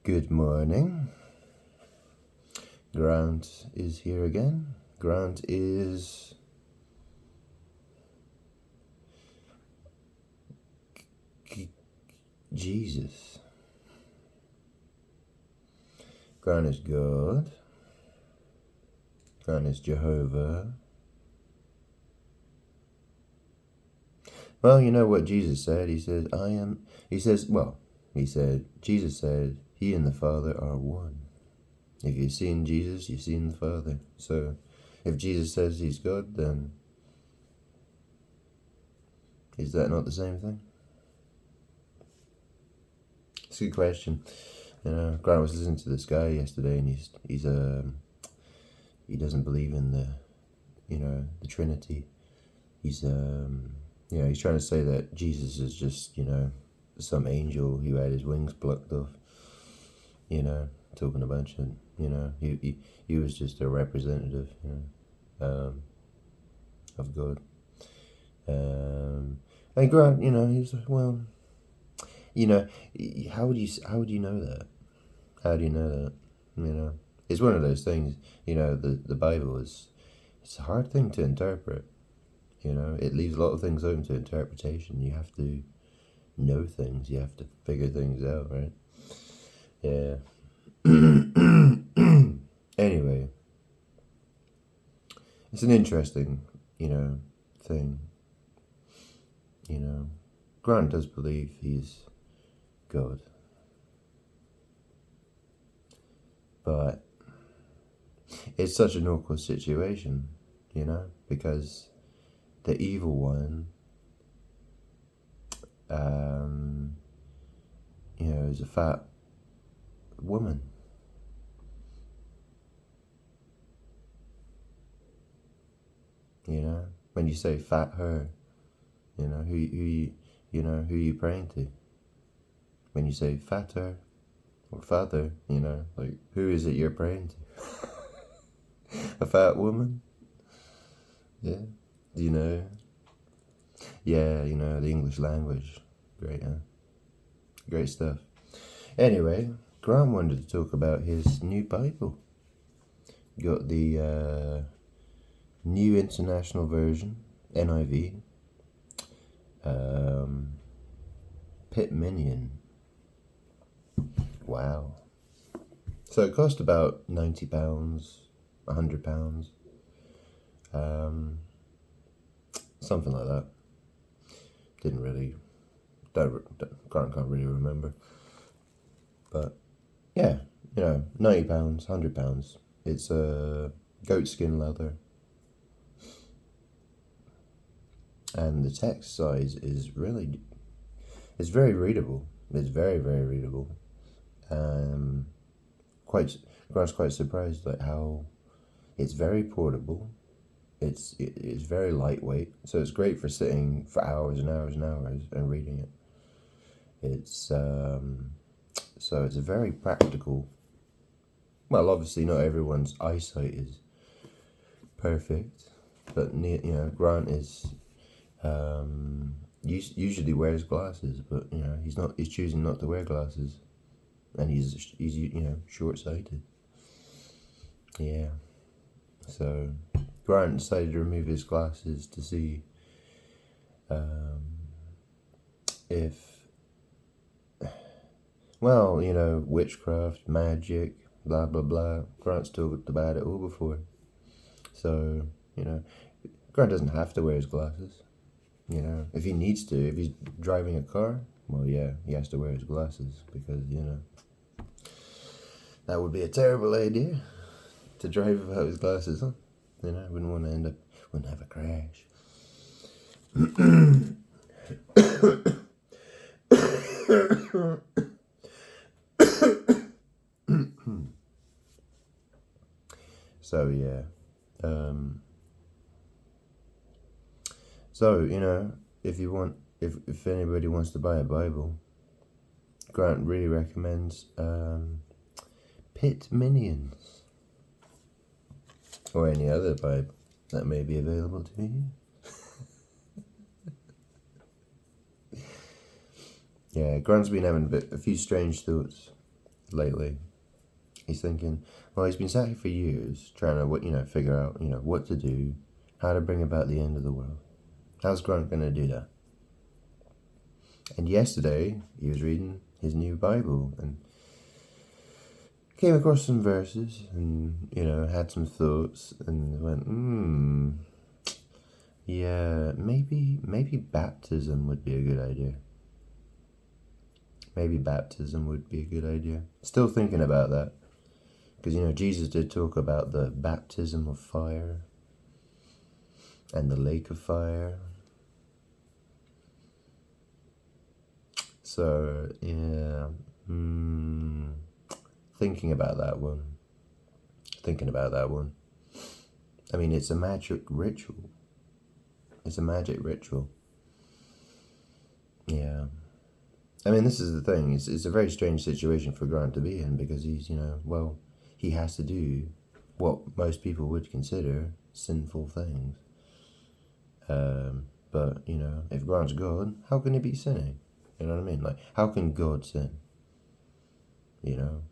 Good morning. Grant is here again. Grant is Jesus. Grant is God. Grant is Jehovah. Well, you know what Jesus said? He said, Jesus said, he and the Father are one. If you've seen Jesus, you've seen the Father. So, if Jesus says he's God, then is that not the same thing? It's a good question. You know, Grant was listening to this guy yesterday, and he doesn't believe in the Trinity. He's he's trying to say that Jesus is just some angel who had his wings plucked off. Talking a bunch of he was just a representative of God. And Grant, he's like, well, how would you know that? How do you know that? It's one of those things. The Bible it's a hard thing to interpret. It leaves a lot of things open to interpretation. You have to know things. You have to figure things out, right? Yeah. Anyway, it's an interesting, thing. Grant does believe he's God. But it's such an awkward situation, because the evil one, is a fat woman. When you say fat her, who you praying to? When you say fatter or father, who is it you're praying to? A fat woman? Yeah. Do you know? Yeah, the English language. Great, huh? Great stuff. Anyway, Graham wanted to talk about his new Bible. Got the New International Version, NIV, Pitt Minion. Wow. So it cost about £90, £100, something like that. Can't really remember. But yeah, £90, £100. It's goatskin leather. And the text size is it's very readable. It's very, very readable. Grant's quite surprised at how it's very portable. It's very lightweight, so it's great for sitting for hours and hours and hours and reading it. It's so it's a very practical. Well, obviously not everyone's eyesight is perfect, but Grant is usually wears glasses, but he's choosing not to wear glasses, and he's short-sighted. Yeah, so Grant decided to remove his glasses to see if witchcraft, magic, blah blah blah. Grant's talked about it all before, so Grant doesn't have to wear his glasses. If he needs to, if he's driving a car, well, yeah, he has to wear his glasses because, that would be a terrible idea to drive without his glasses on. Wouldn't want to wouldn't have a crash. So, yeah. If anybody wants to buy a Bible, Grant really recommends Pitt Minions, or any other Bible that may be available to you. Yeah, Grant's been having a few strange thoughts lately. He's thinking, well, he's been sat here for years trying to, figure out, what to do, how to bring about the end of the world. How's Grant going to do that? And yesterday, he was reading his new Bible and came across some verses and, had some thoughts and went, yeah, maybe baptism would be a good idea. Maybe baptism would be a good idea. Still thinking about that. Because, Jesus did talk about the baptism of fire and the lake of fire. So, yeah, thinking about that one. I mean, it's a magic ritual. Yeah. I mean, this is the thing. It's a very strange situation for Grant to be in because he's, he has to do what most people would consider sinful things. But, if Grant's God, how can he be sinning? You know what I mean? Like, how can God sin?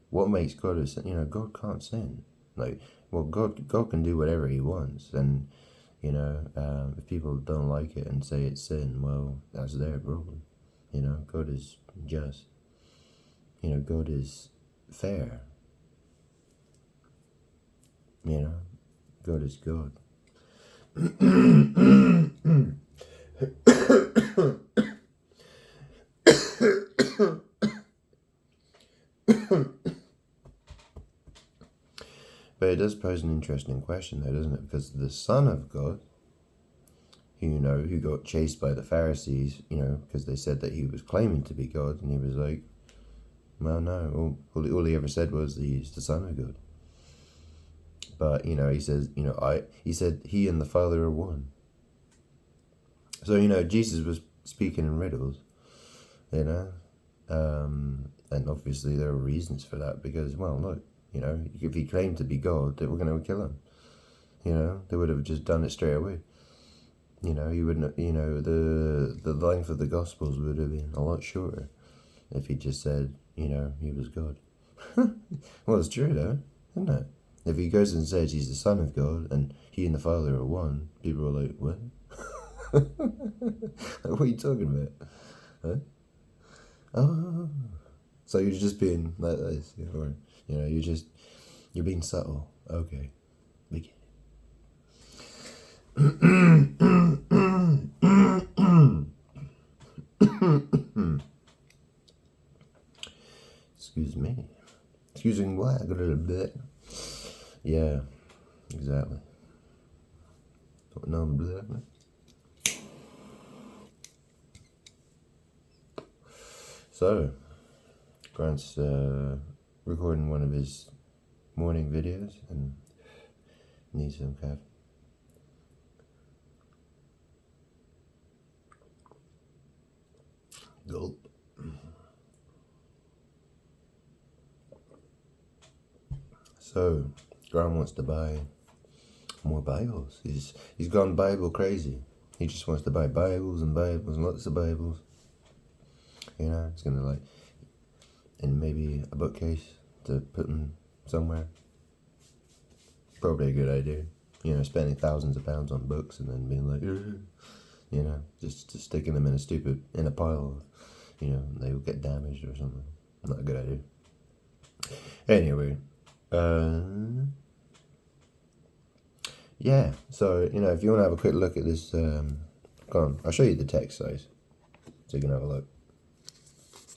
What makes God a sin? God can't sin. Like, well, God can do whatever he wants. And, if people don't like it and say it's sin, well, that's their problem. God is just. God is fair. God is God. But it does pose an interesting question, though, doesn't it? Because the Son of God, who got chased by the Pharisees, because they said that he was claiming to be God, and he was like, well, no, all he ever said was he's the Son of God. But, he says, he said he and the Father are one. So, Jesus was speaking in riddles, and obviously there are reasons for that because, well, look, if he claimed to be God, they were going to kill him. They would have just done it straight away. He wouldn't, the length of the Gospels would have been a lot shorter if he just said, he was God. Well, it's true though, isn't it? If he goes and says he's the Son of God and he and the Father are one, people are like, what? What are you talking about? Huh? Oh, so you're just being like this, or you're being subtle. Okay, we get it. Excuse me, what? I got a little bit. Yeah, exactly. Putting on blood. So, Grant's recording one of his morning videos and needs some coffee. Gulp. So, Grant wants to buy more Bibles. He's gone Bible crazy. He just wants to buy Bibles and lots of Bibles. It's gonna and maybe a bookcase to put them somewhere. Probably a good idea. Spending thousands of pounds on books and then being like, just sticking them in a pile. They will get damaged or something. Not a good idea. Anyway, yeah. So if you want to have a quick look at this, come on, I'll show you the text size so you can have a look.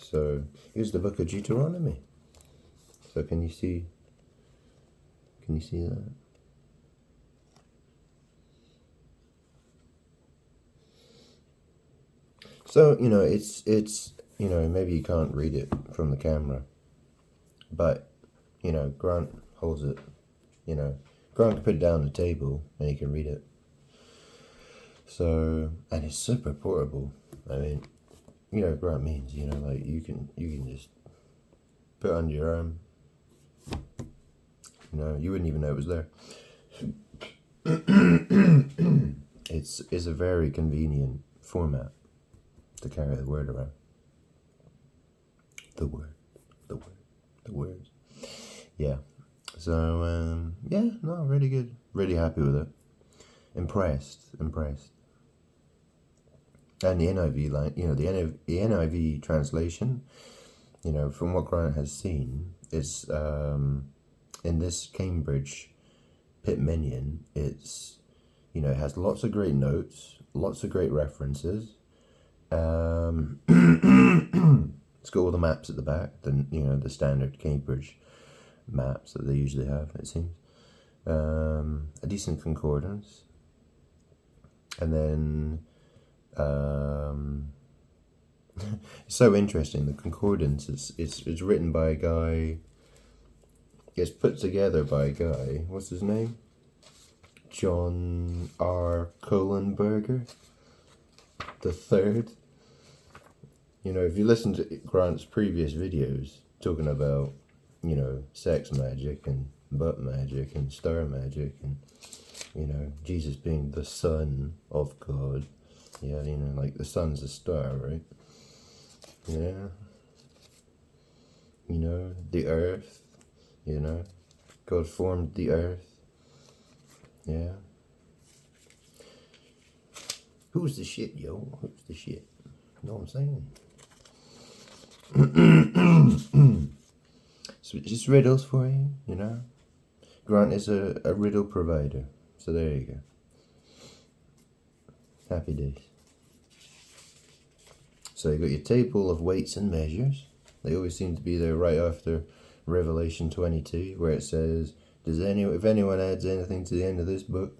So here's the book of Deuteronomy. So can you see that? So, it's maybe you can't read it from the camera, but, Grant holds it, Grant can put it down on the table and he can read it. So, and it's super portable. I mean, Grant means, you can just put it under your arm. You wouldn't even know it was there. It's a very convenient format to carry the word around. The word. yeah. So, yeah, no, really good. Really happy with it. Impressed. And the NIV line, the NIV translation, from what Grant has seen, is in this Cambridge Pitt Minion, it has lots of great notes, lots of great references. It's got all the maps at the back, the standard Cambridge maps that they usually have, it seems. A decent concordance. And then it's so interesting, the concordance it's written by a guy, it's put together by a guy, what's his name? John R. Kohlenberger the third. If you listen to Grant's previous videos talking about, sex magic and butt magic and star magic and, Jesus being the son of God. Yeah, like the sun's a star, right? Yeah. The earth, God formed the earth. Yeah. Who's the shit, yo? Who's the shit? You know what I'm saying? So just riddles for you, Grant is a riddle provider. So there you go. Happy days. So you got your table of weights and measures. They always seem to be there right after Revelation 22, where it says, if anyone adds anything to the end of this book.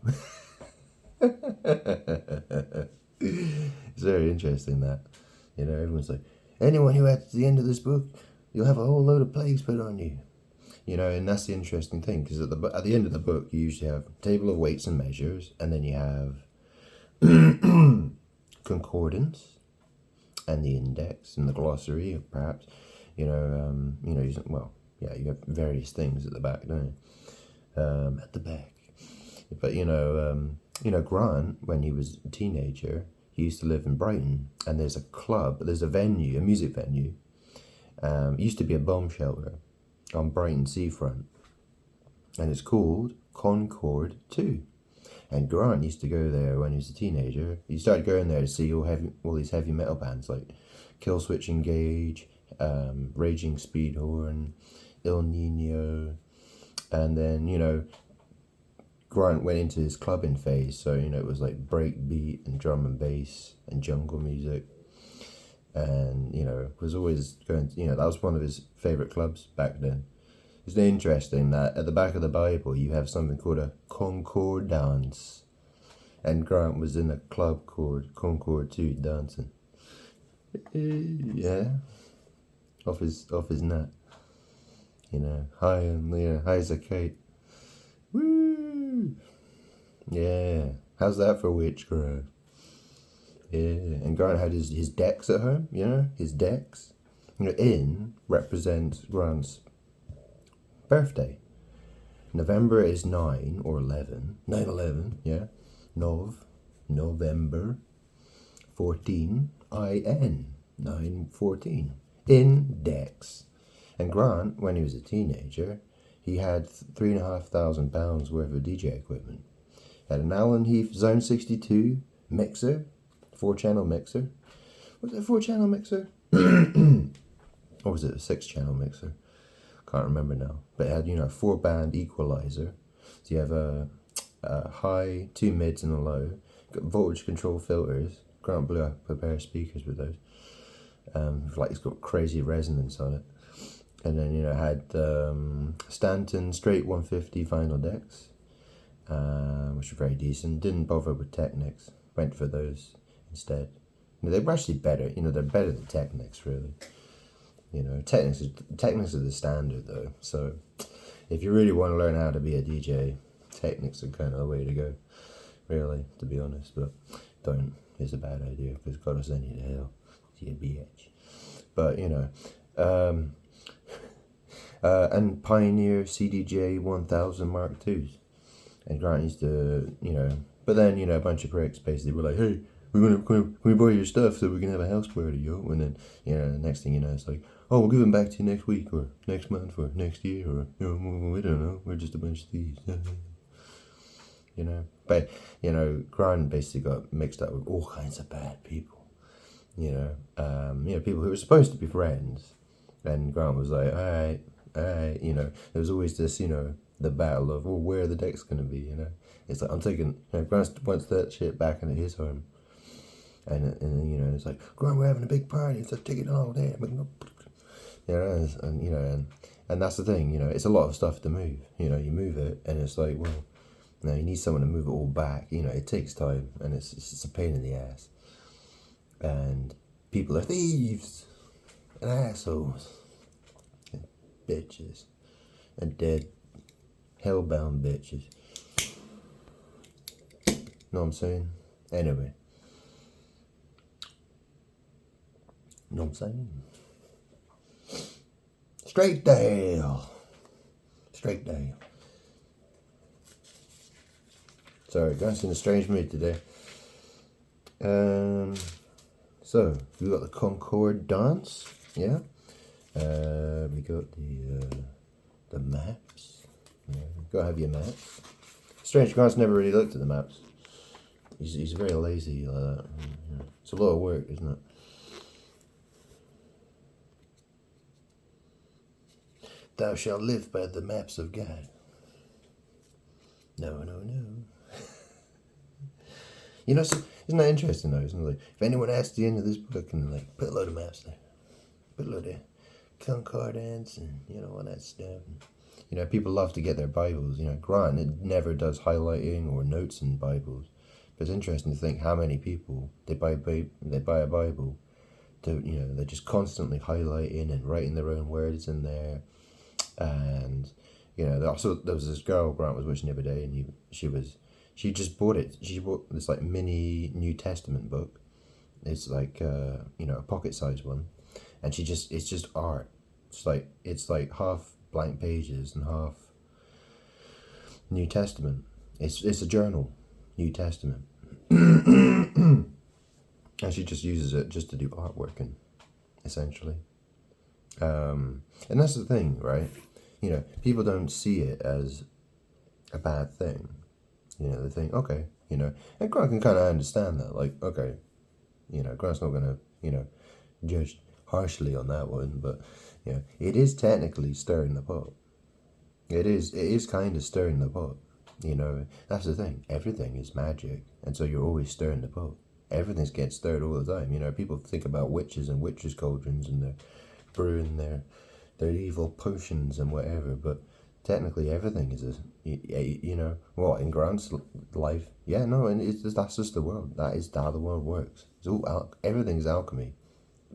It's very interesting that, everyone's like, anyone who adds to the end of this book, you'll have a whole load of plagues put on you. And that's the interesting thing, because at the end of the book, you usually have table of weights and measures, and then you have concordance, and the index, and the glossary, perhaps. You have various things at the back, don't you? At the back. But, Grant, when he was a teenager, he used to live in Brighton, and there's a music venue. It used to be a bomb shelter on Brighton seafront, and it's called Concord 2. And Grant used to go there when he was a teenager. He started going there to see all these heavy metal bands like Killswitch Engage, Raging Speedhorn, Il Nino, and then Grant went into his clubbing phase, so it was like breakbeat and drum and bass and jungle music, and was always going that was one of his favorite clubs back then. It's interesting that at the back of the Bible you have something called a concordance, and Grant was in a club called Concord 2 dancing. Yeah, off his nut, high as a kite. Woo! Yeah, how's that for witchcraft? Yeah, and Grant had his decks at home, his decks. In represents Grant's birthday. November is 9 or 11. 9/11, yeah. November 14, IN, 9/14. Index. And Grant, when he was a teenager, he had £3,500 worth of DJ equipment. He had an Allen Heath Zone 62 mixer, 4-channel mixer. Was it a 4-channel mixer? Or was it a 6-channel mixer? Can't remember now. But it had, a 4-band equalizer. So you have a high, 2 mids and a low. Got voltage control filters. Grant blew up a pair of speakers with those. It's got crazy resonance on it. And then, it had Stanton straight 150 vinyl decks, which were very decent. Didn't bother with Technics. Went for those instead. They were actually better. They're better than Technics, really. Technics are the standard, though. So if you really want to learn how to be a DJ, Technics are kind of the way to go, really, to be honest. But don't. It's a bad idea, because God will send you to hell. You bitch. But, and Pioneer CDJ 1000 Mark IIs. And Grant used to, but then, a bunch of pricks basically were like, hey, can we borrow your stuff so we can have a house party, yo? And then, the next thing you know, it's like, oh, we'll give them back to you next week or next month or next year or, we don't know. We're just a bunch of thieves. But, Grant basically got mixed up with all kinds of bad people. People who were supposed to be friends. And Grant was like, all right. There was always this, the battle of, where are the decks going to be, It's like, I'm taking, Grant wants that shit back into his home. And it's like, Grant, we're having a big party, so take it all there. And that's the thing, it's a lot of stuff to move. You move it, and it's like, well, you need someone to move it all back. It takes time, and it's a pain in the ass. And people are thieves and assholes and bitches and dead hellbound bitches. Know what I'm saying? Anyway. Know what I'm saying? Straight to hell. Straight to hell. Sorry, guys, in a strange mood today. So we got the Concord dance, yeah. We got the maps. Yeah, gotta have your maps. Strange, Grant's never really looked at the maps. He's very lazy like that. Yeah. It's a lot of work, isn't it? Thou shalt live by the maps of God. No. Isn't that interesting though? Isn't it? Like, if anyone asks the end of this book and like put a load of maps there, put a load of concordance and all that stuff. And, people love to get their Bibles. Grant it never does highlighting or notes in Bibles, but it's interesting to think how many people they buy a Bible, they're just constantly highlighting and writing their own words in there, and there was this girl Grant was watching the other day, and she just bought it. She bought this like mini New Testament book. It's like a pocket-sized one, and it's just art. It's like half blank pages and half New Testament. It's a journal, New Testament, and she just uses it just to do artwork, essentially. And that's the thing, right? People don't see it as a bad thing. They think, okay, and Grant can kind of understand that. Like, okay, Grant's not going to, judge harshly on that one, but, it is technically stirring the pot. It is kind of stirring the pot. That's the thing. Everything is magic, and so you're always stirring the pot. Everything's getting stirred all the time. People think about witches and witches' cauldrons, and they're brewing their evil potions and whatever, but technically everything is in Grant's life, and that's just the world. That is how the world works. Everything's alchemy.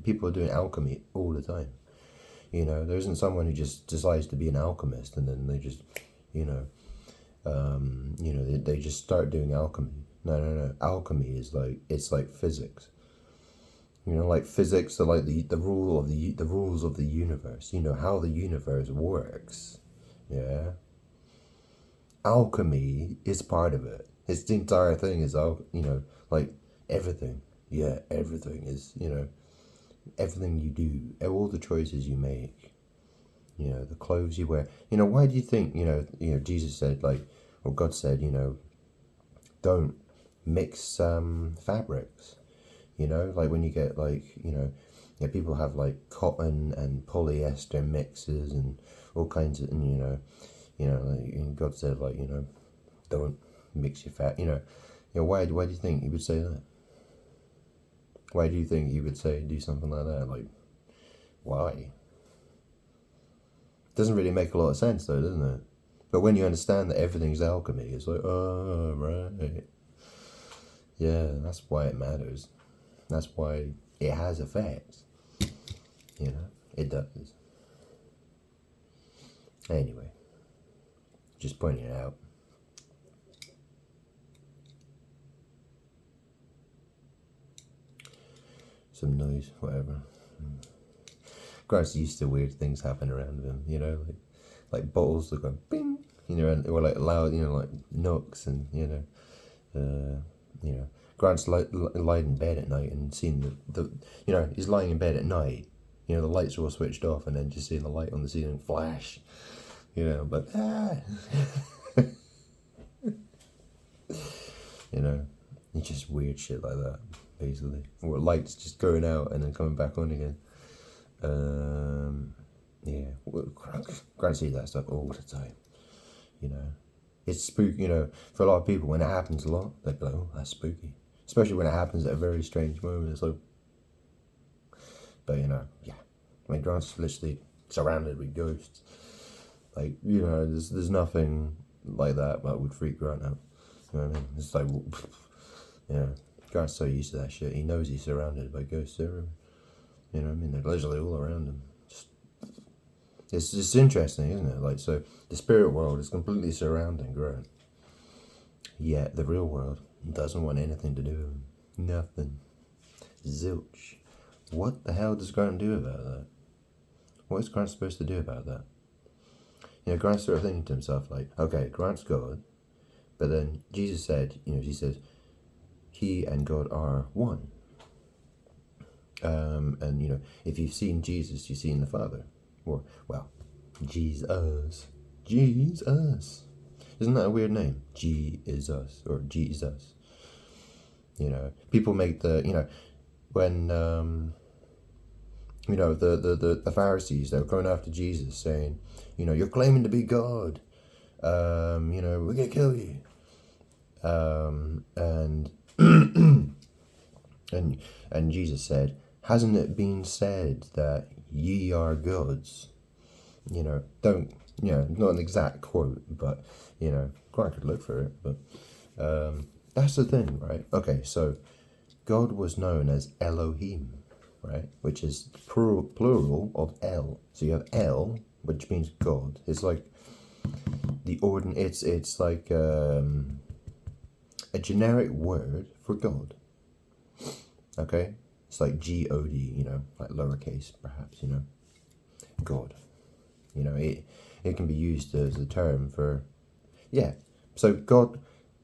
People are doing alchemy all the time. There isn't someone who just decides to be an alchemist and then they just they just start doing alchemy. No. Alchemy is it's like physics. Like physics are like the rules of the universe. How the universe works. Yeah. Alchemy is part of it. It's the entire thing is like everything. Yeah, everything is, everything you do, all the choices you make, the clothes you wear. Why do you think, Jesus said, or God said, don't mix fabrics, like when you get people have cotton and polyester mixes and all kinds of, and God said don't mix your fat, why do you think he would say that? Why do you think he would say do something like that? Why? Doesn't really make a lot of sense though, doesn't it? But when you understand that everything's alchemy, it's like, oh, right. Yeah, that's why it matters. That's why it has effects. It does. Anyway, just pointing it out. Some noise, whatever. Grant's used to weird things happen around him, like bottles that go bing, or loud, like knocks, and Grant's lying in bed at night and seeing the he's lying in bed at night You know, the lights are all switched off, and then just seeing the light on the ceiling flash. You know, but you know, it's just weird shit like that, basically. Or lights just going out and then coming back on again. Yeah, Grant sees that stuff all the time. You know, it's spooky. You know, for a lot of people, when it happens a lot, they go, "Oh, that's spooky." Especially when it happens at a very strange moment. It's like, but you know, yeah. I mean, Grant's literally surrounded with ghosts. Like, you know, there's nothing like that would freak Grant out. You know what I mean? It's like, you know, Grant's so used to that shit. He knows he's surrounded by ghosts everywhere. You know what I mean? They're literally all around him. It's just interesting, isn't it? Like, so the spirit world is completely surrounding Grant. Yet the real world doesn't want anything to do with him. Nothing. Zilch. What the hell does Grant do about that? What is Grant supposed to do about that? You know, Grant's sort of thinking to himself, like, okay, Grant's God, but then Jesus said, you know, he says, he and God are one. And, you know, if you've seen Jesus, you've seen the Father. Or, well, Jesus. Jesus. Isn't that a weird name? Jesus, or Jesus. You know, people make the, you know, when, you know, the Pharisees, they were going after Jesus saying, you know, you're claiming to be God. You know, we're going to kill you. And and Jesus said, hasn't it been said that ye are gods? You know, don't, you know, not an exact quote, but, you know, I could look for it, but that's the thing, right? Okay, so God was known as Elohim, right? Which is plural of El. So you have El, which means God. It's like it's like a generic word for God. Okay? It's like G-O-D, you know, like lowercase, perhaps, you know. God. You know, it can be used as a term for, yeah. So God,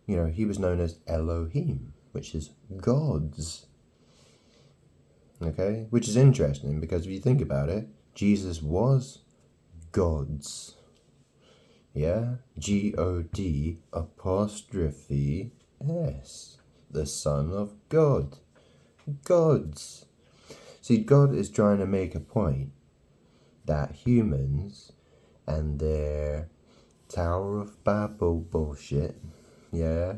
you know, he was known as Elohim, which is gods. Okay? Which is interesting, because if you think about it, Jesus was God's. Yeah? G-O-D apostrophe S. The Son of God. Gods. See, God is trying to make a point that humans and their Tower of Babel bullshit, yeah,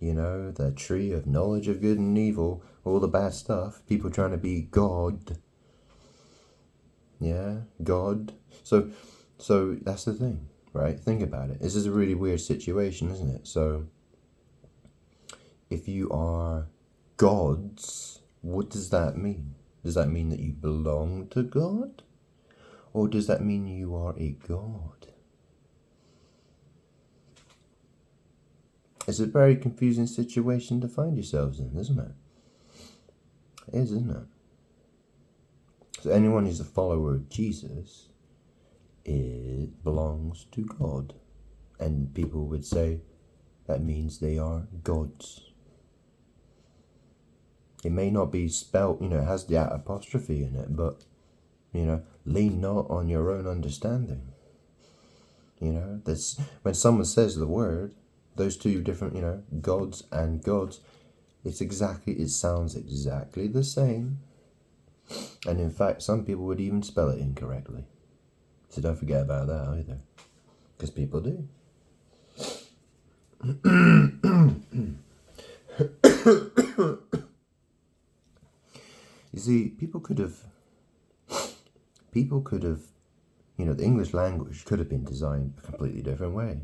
you know, the tree of knowledge of good and evil, all the bad stuff, people trying to be God, yeah, God. So that's the thing, right? Think about it. This is a really weird situation, isn't it? So if you are gods, what does that mean? Does that mean that you belong to God? Or does that mean you are a god? It's a very confusing situation to find yourselves in, isn't it? It is, isn't it? So anyone who's a follower of Jesus, it belongs to God. And people would say that means they are gods. It may not be spelt, you know, it has the apostrophe in it, but, you know, lean not on your own understanding. You know, that's when someone says the word, those two different, you know, gods and gods, it sounds exactly the same. And in fact, some people would even spell it incorrectly. So don't forget about that either, because people do. You see, people could have, you know, the English language could have been designed a completely different way.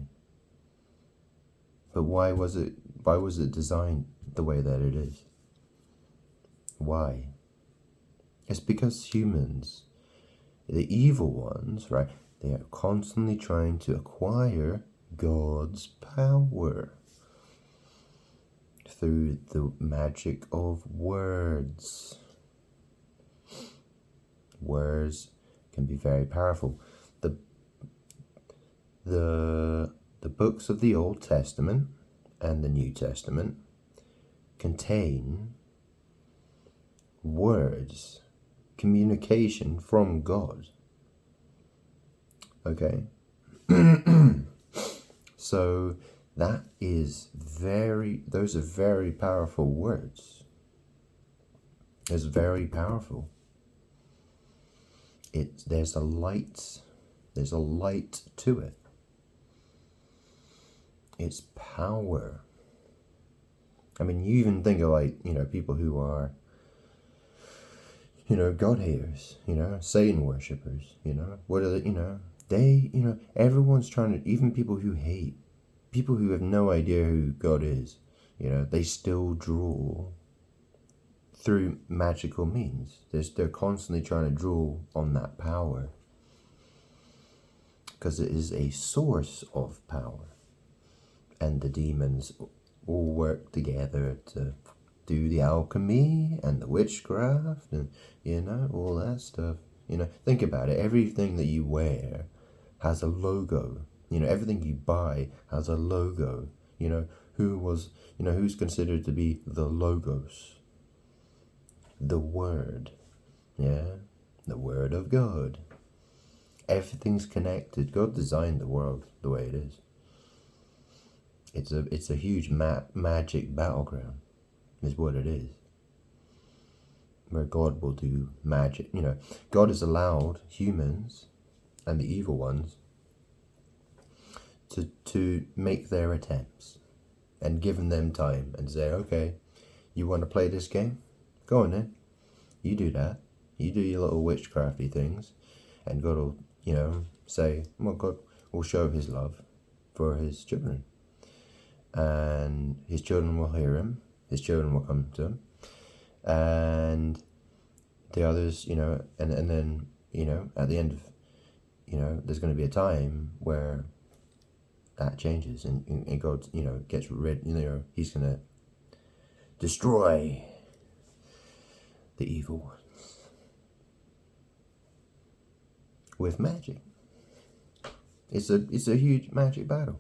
But why was it designed the way that it is? Why? It's because humans, the evil ones, right, they are constantly trying to acquire God's power through the magic of words. Words can be very powerful. The books of the Old Testament and the New Testament contain words communication from God. Okay? So those are very powerful words. It's very powerful. There's a light to it. It's power. I mean, you even think of people who are, God haters, Satan worshippers, what are they, everyone's trying to, even people who hate, people who have no idea who God is, they still draw through magical means. They're constantly trying to draw on that power because it is a source of power. And the demons all work together to do the alchemy and the witchcraft and, all that stuff. Think about it. Everything that you wear has a logo. Everything you buy has a logo. Who's considered to be the Logos? The Word. Yeah? The Word of God. Everything's connected. God designed the world the way it is. It's a huge magic battleground, is what it is. Where God will do magic. God has allowed humans and the evil ones to make their attempts and given them time and say, okay, you want to play this game? Go on then. You do that. You do your little witchcrafty things, and God will, say, well, God will show his love for his children. And his children will hear him. His children will come to him. And the others, and then, at the end of, there's going to be a time where that changes and God, gets rid, he's going to destroy the evil ones with magic. It's a huge magic battle.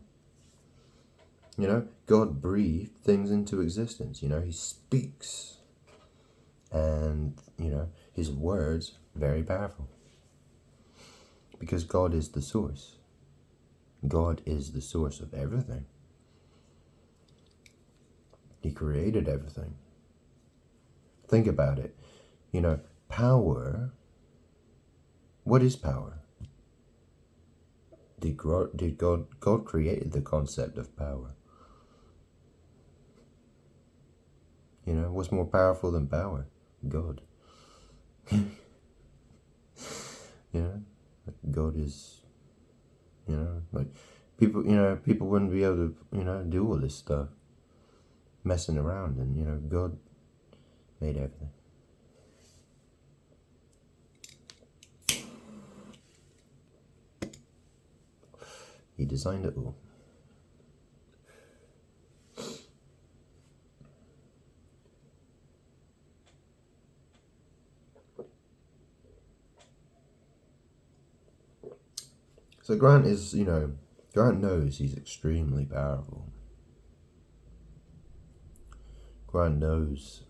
God breathed things into existence. He speaks. And, his words, very powerful. Because God is the source. God is the source of everything. He created everything. Think about it. Power. What is power? God created the concept of power. What's more powerful than power? God. God is, people wouldn't be able to, do all this stuff, messing around, and, God made everything. He designed it all. So Grant is, Grant knows he's extremely powerful. Grant knows.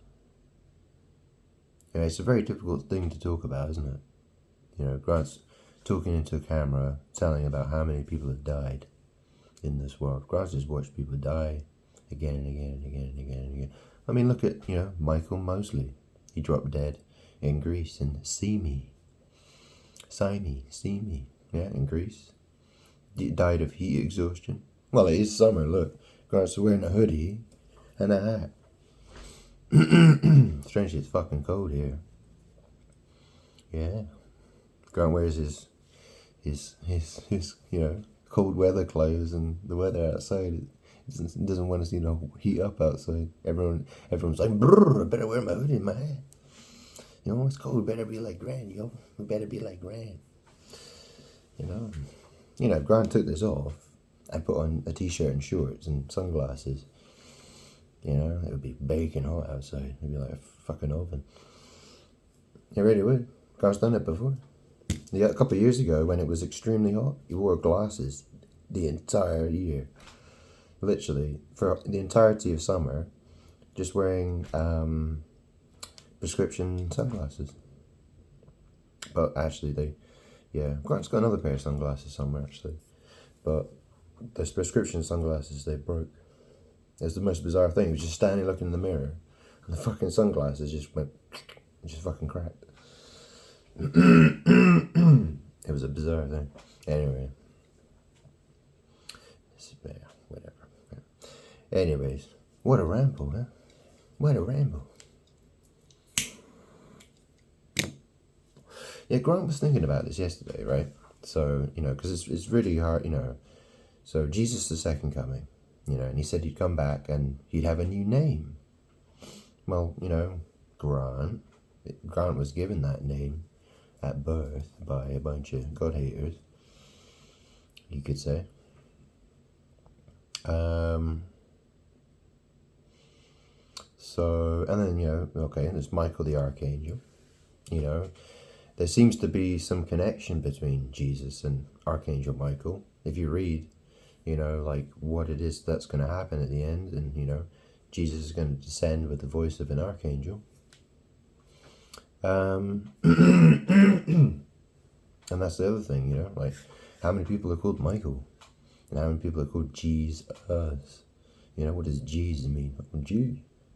It's a very difficult thing to talk about, isn't it? Grant's talking into a camera, telling about how many people have died in this world. Grant's just watched people die again and again and again and again and again. I mean, look at, Michael Mosley. He dropped dead in Greece in Symi, yeah, in Greece. He died of heat exhaustion. Well, it is summer, look. Grant's wearing a hoodie and a hat. Strangely, it's fucking cold here. Yeah. Grant wears his cold weather clothes, and the weather outside doesn't want us to heat up outside. Everyone's like, brrr, I better wear my hoodie and my hat. It's cold, better be like Grant, we better be like Grant. If Grant took this off and put on a t-shirt and shorts and sunglasses, it would be baking hot outside. It'd be like a fucking oven. It really would. Grant's done it before. Yeah, a couple of years ago, when it was extremely hot, he wore glasses the entire year. Literally, for the entirety of summer, just wearing prescription sunglasses. But actually, Grant's got another pair of sunglasses somewhere, actually. But those prescription sunglasses, they broke. It's the most bizarre thing. He was just standing looking in the mirror, and the fucking sunglasses just went, just fucking cracked. It was a bizarre thing. Anyway. Whatever. Anyways, what a ramble, huh? What a ramble. Yeah, Grant was thinking about this yesterday, right? So, because it's really hard, So Jesus the second coming, and he said he'd come back and he'd have a new name. Well, Grant was given that name at birth by a bunch of God haters, you could say. So, and then, there's Michael the Archangel. There seems to be some connection between Jesus and Archangel Michael. If you read, like what it is that's going to happen at the end, and, Jesus is going to descend with the voice of an archangel. And that's the other thing, like how many people are called Michael? And how many people are called Jesus? What does Jesus mean?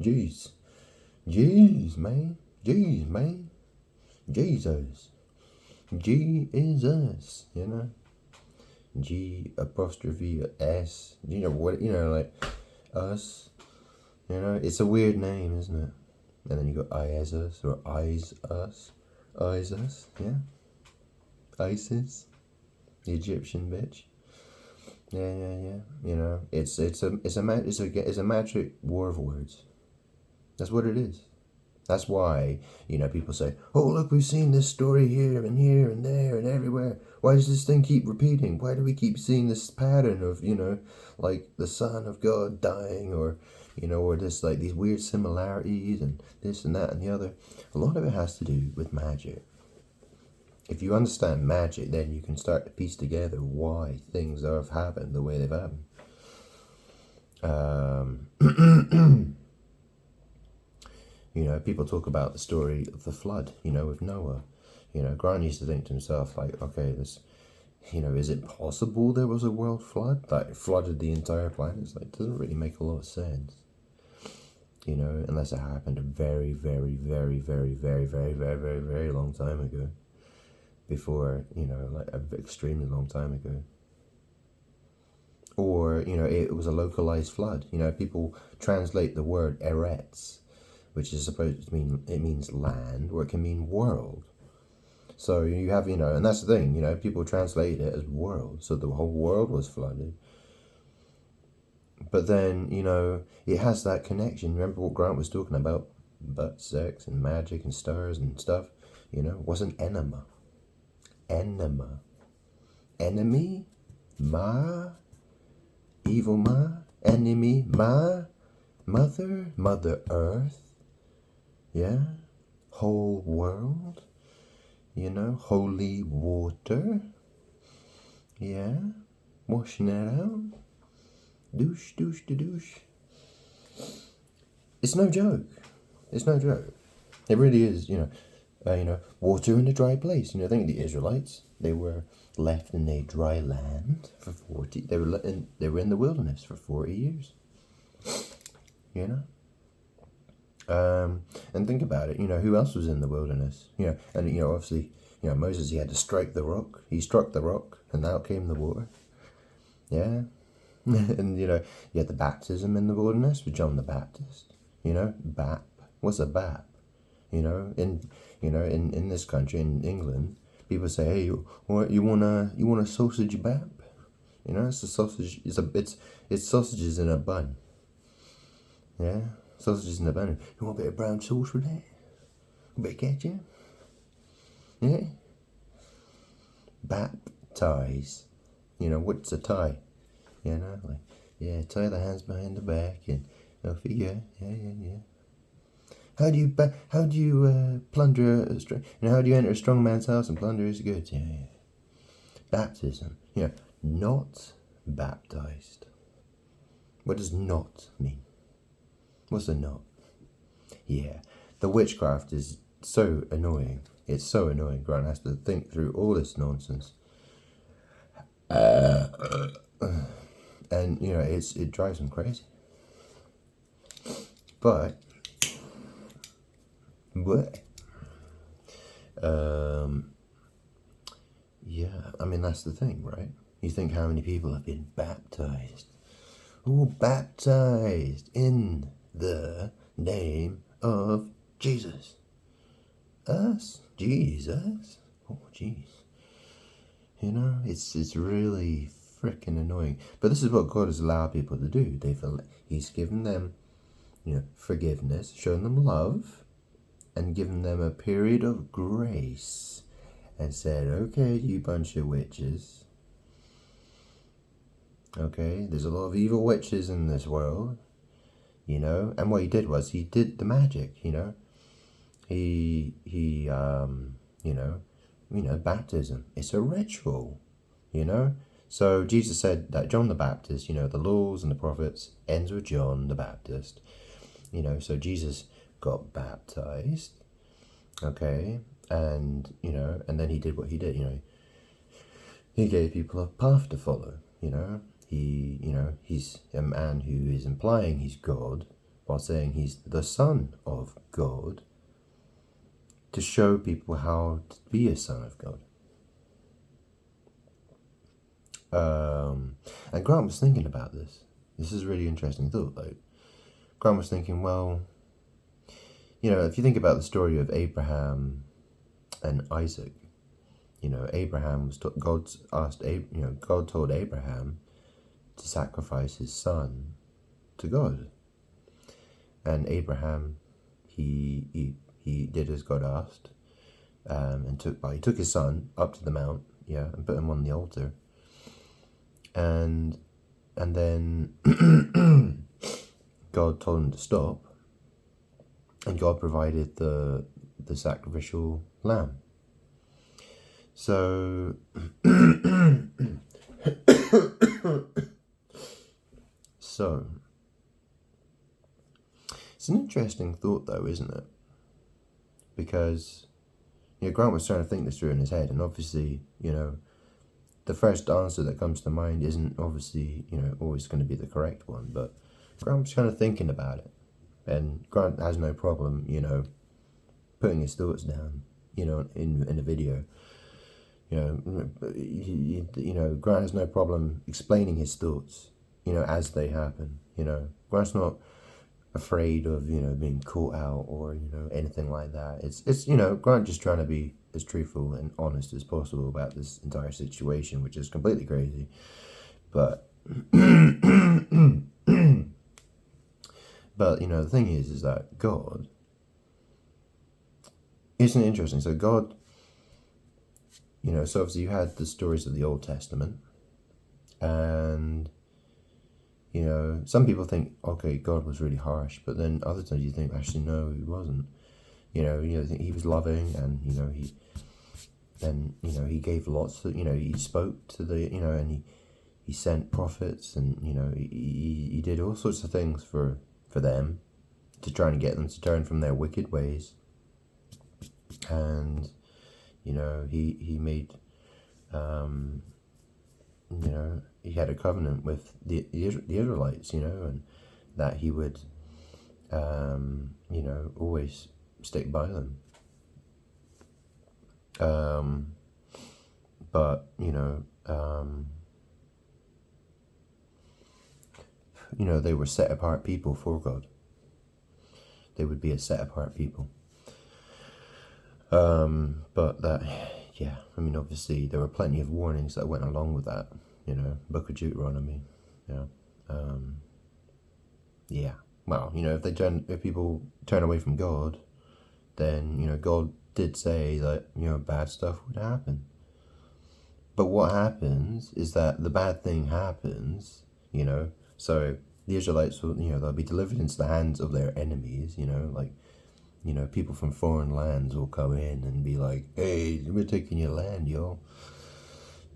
Jeez, man. Jeez, man. Jesus. Jesus, G apostrophe S. What, like us. It's a weird name, isn't it? And then you got ISUS or ISUS. ISUS, yeah. ISIS. The Egyptian bitch. Yeah. It's a magic war of words. That's what it is. That's why, people say, oh, look, we've seen this story here and there and everywhere. Why does this thing keep repeating? Why do we keep seeing this pattern of, like the Son of God dying, or, or this, like these weird similarities and this and that and the other? A lot of it has to do with magic. If you understand magic, then you can start to piece together why things have happened the way they've happened. People talk about the story of the flood, with Noah. Grant used to think to himself, like, okay, this, is it possible there was a world flood that flooded the entire planet? It's like, it doesn't really make a lot of sense. Unless it happened a very, very, very, very, very, very, very, very, very long time ago. Before, like an extremely long time ago. Or, it was a localized flood. People translate the word Eretz, which is supposed to mean, it means land, or it can mean world. So you have, and that's the thing, people translate it as world. So the whole world was flooded. But then, it has that connection. Remember what Grant was talking about? Butt sex and magic and stars and stuff. Wasn't enema. Enema. Enemy? Ma? Evil ma? Enemy? Ma? Mother? Mother Earth? Yeah? Whole world? Holy water? Yeah? Washing it out? Douche, douche, douche. It's no joke. It's no joke. It really is, water in a dry place. Think of the Israelites. They were left in a dry land for 40. They were in the wilderness for 40 years. And think about it. Who else was in the wilderness? And obviously, Moses, he had to strike the rock. He struck the rock, and out came the water. Yeah. And you had the baptism in the wilderness with John the Baptist. Bap. What's a bap? In this country, in England, people say, hey, you want a sausage bap? It's a sausage. It's sausages in a bun. Yeah, sausages in a bun. You want a bit of brown sauce with that? A bit of ketchup? Yeah. Baptize. What's a tie? Tie the hands behind the back and off you go. Yeah. How do you plunder a strong? How do you enter a strong man's house and plunder his goods? Yeah. Baptism. Not baptized. What does not mean? What's a not? Yeah, the witchcraft is so annoying. It's so annoying. Grant has to think through all this nonsense. And, it drives him crazy. But, yeah, I mean, that's the thing, right? You think how many people have been baptized. Oh, baptized in the name of Jesus. Us? Jesus? Oh, jeez. It's really freaking annoying. But this is what God has allowed people to do. He's given them, forgiveness, shown them love, and given them a period of grace. And said, okay, you bunch of witches. Okay, there's a lot of evil witches in this world. And what he did was he did the magic, baptism. It's a ritual, So Jesus said that John the Baptist, the laws and the prophets ends with John the Baptist, so Jesus got baptized, okay, and then he did what he did, he gave people a path to follow, he's a man who is implying he's God while saying he's the Son of God, to show people how to be a son of God. And Grant was thinking about this. This is a really interesting thought, though. Grant was thinking, well, if you think about the story of Abraham and Isaac, Abraham was God told Abraham to sacrifice his son to God, and Abraham he did as God asked, and he took his son up to the mount, and put him on the altar, and then God told him to stop, and God provided the sacrificial lamb. So it's an interesting thought, though, isn't it? Because Grant was trying to think this through in his head, and obviously, the first answer that comes to mind isn't obviously, always going to be the correct one, but Grant was kind of thinking about it, and Grant has no problem, putting his thoughts down, in a video. Grant has no problem explaining his thoughts, as they happen. Grant's not afraid of, being caught out or, anything like that. It's Grant just trying to be as truthful and honest as possible about this entire situation, which is completely crazy. But, but, the thing is that God, isn't it interesting? So God, so obviously you had the stories of the Old Testament, and, some people think, okay, God was really harsh, but then other times you think, actually, no, he wasn't. He was loving, and, he gave lots of, he spoke to the, and he sent prophets, and, he did all sorts of things for them to try and get them to turn from their wicked ways. And, he made, he had a covenant with the Israelites, and that he would, always stick by them. But, they were set apart people for God. They would be a set apart people. But that, obviously there were plenty of warnings that went along with that, Book of Deuteronomy, well, if people turn away from God, then, God did say that, bad stuff would happen. But what happens is that the bad thing happens, so the Israelites will, they'll be delivered into the hands of their enemies, people from foreign lands will come in and be like, hey, we're taking your land, yo.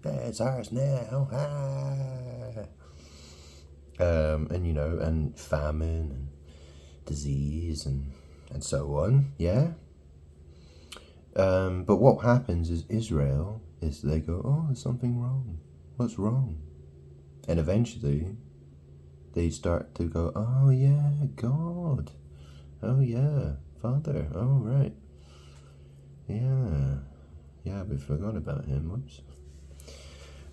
Yeah, it's ours now. Ah. And famine and disease and so on, yeah. But what happens is Israel is they go, oh, there's something wrong. What's wrong? And eventually they start to go, oh yeah, God. Oh yeah, Father. Oh right. Yeah, we forgot about him. Whoops.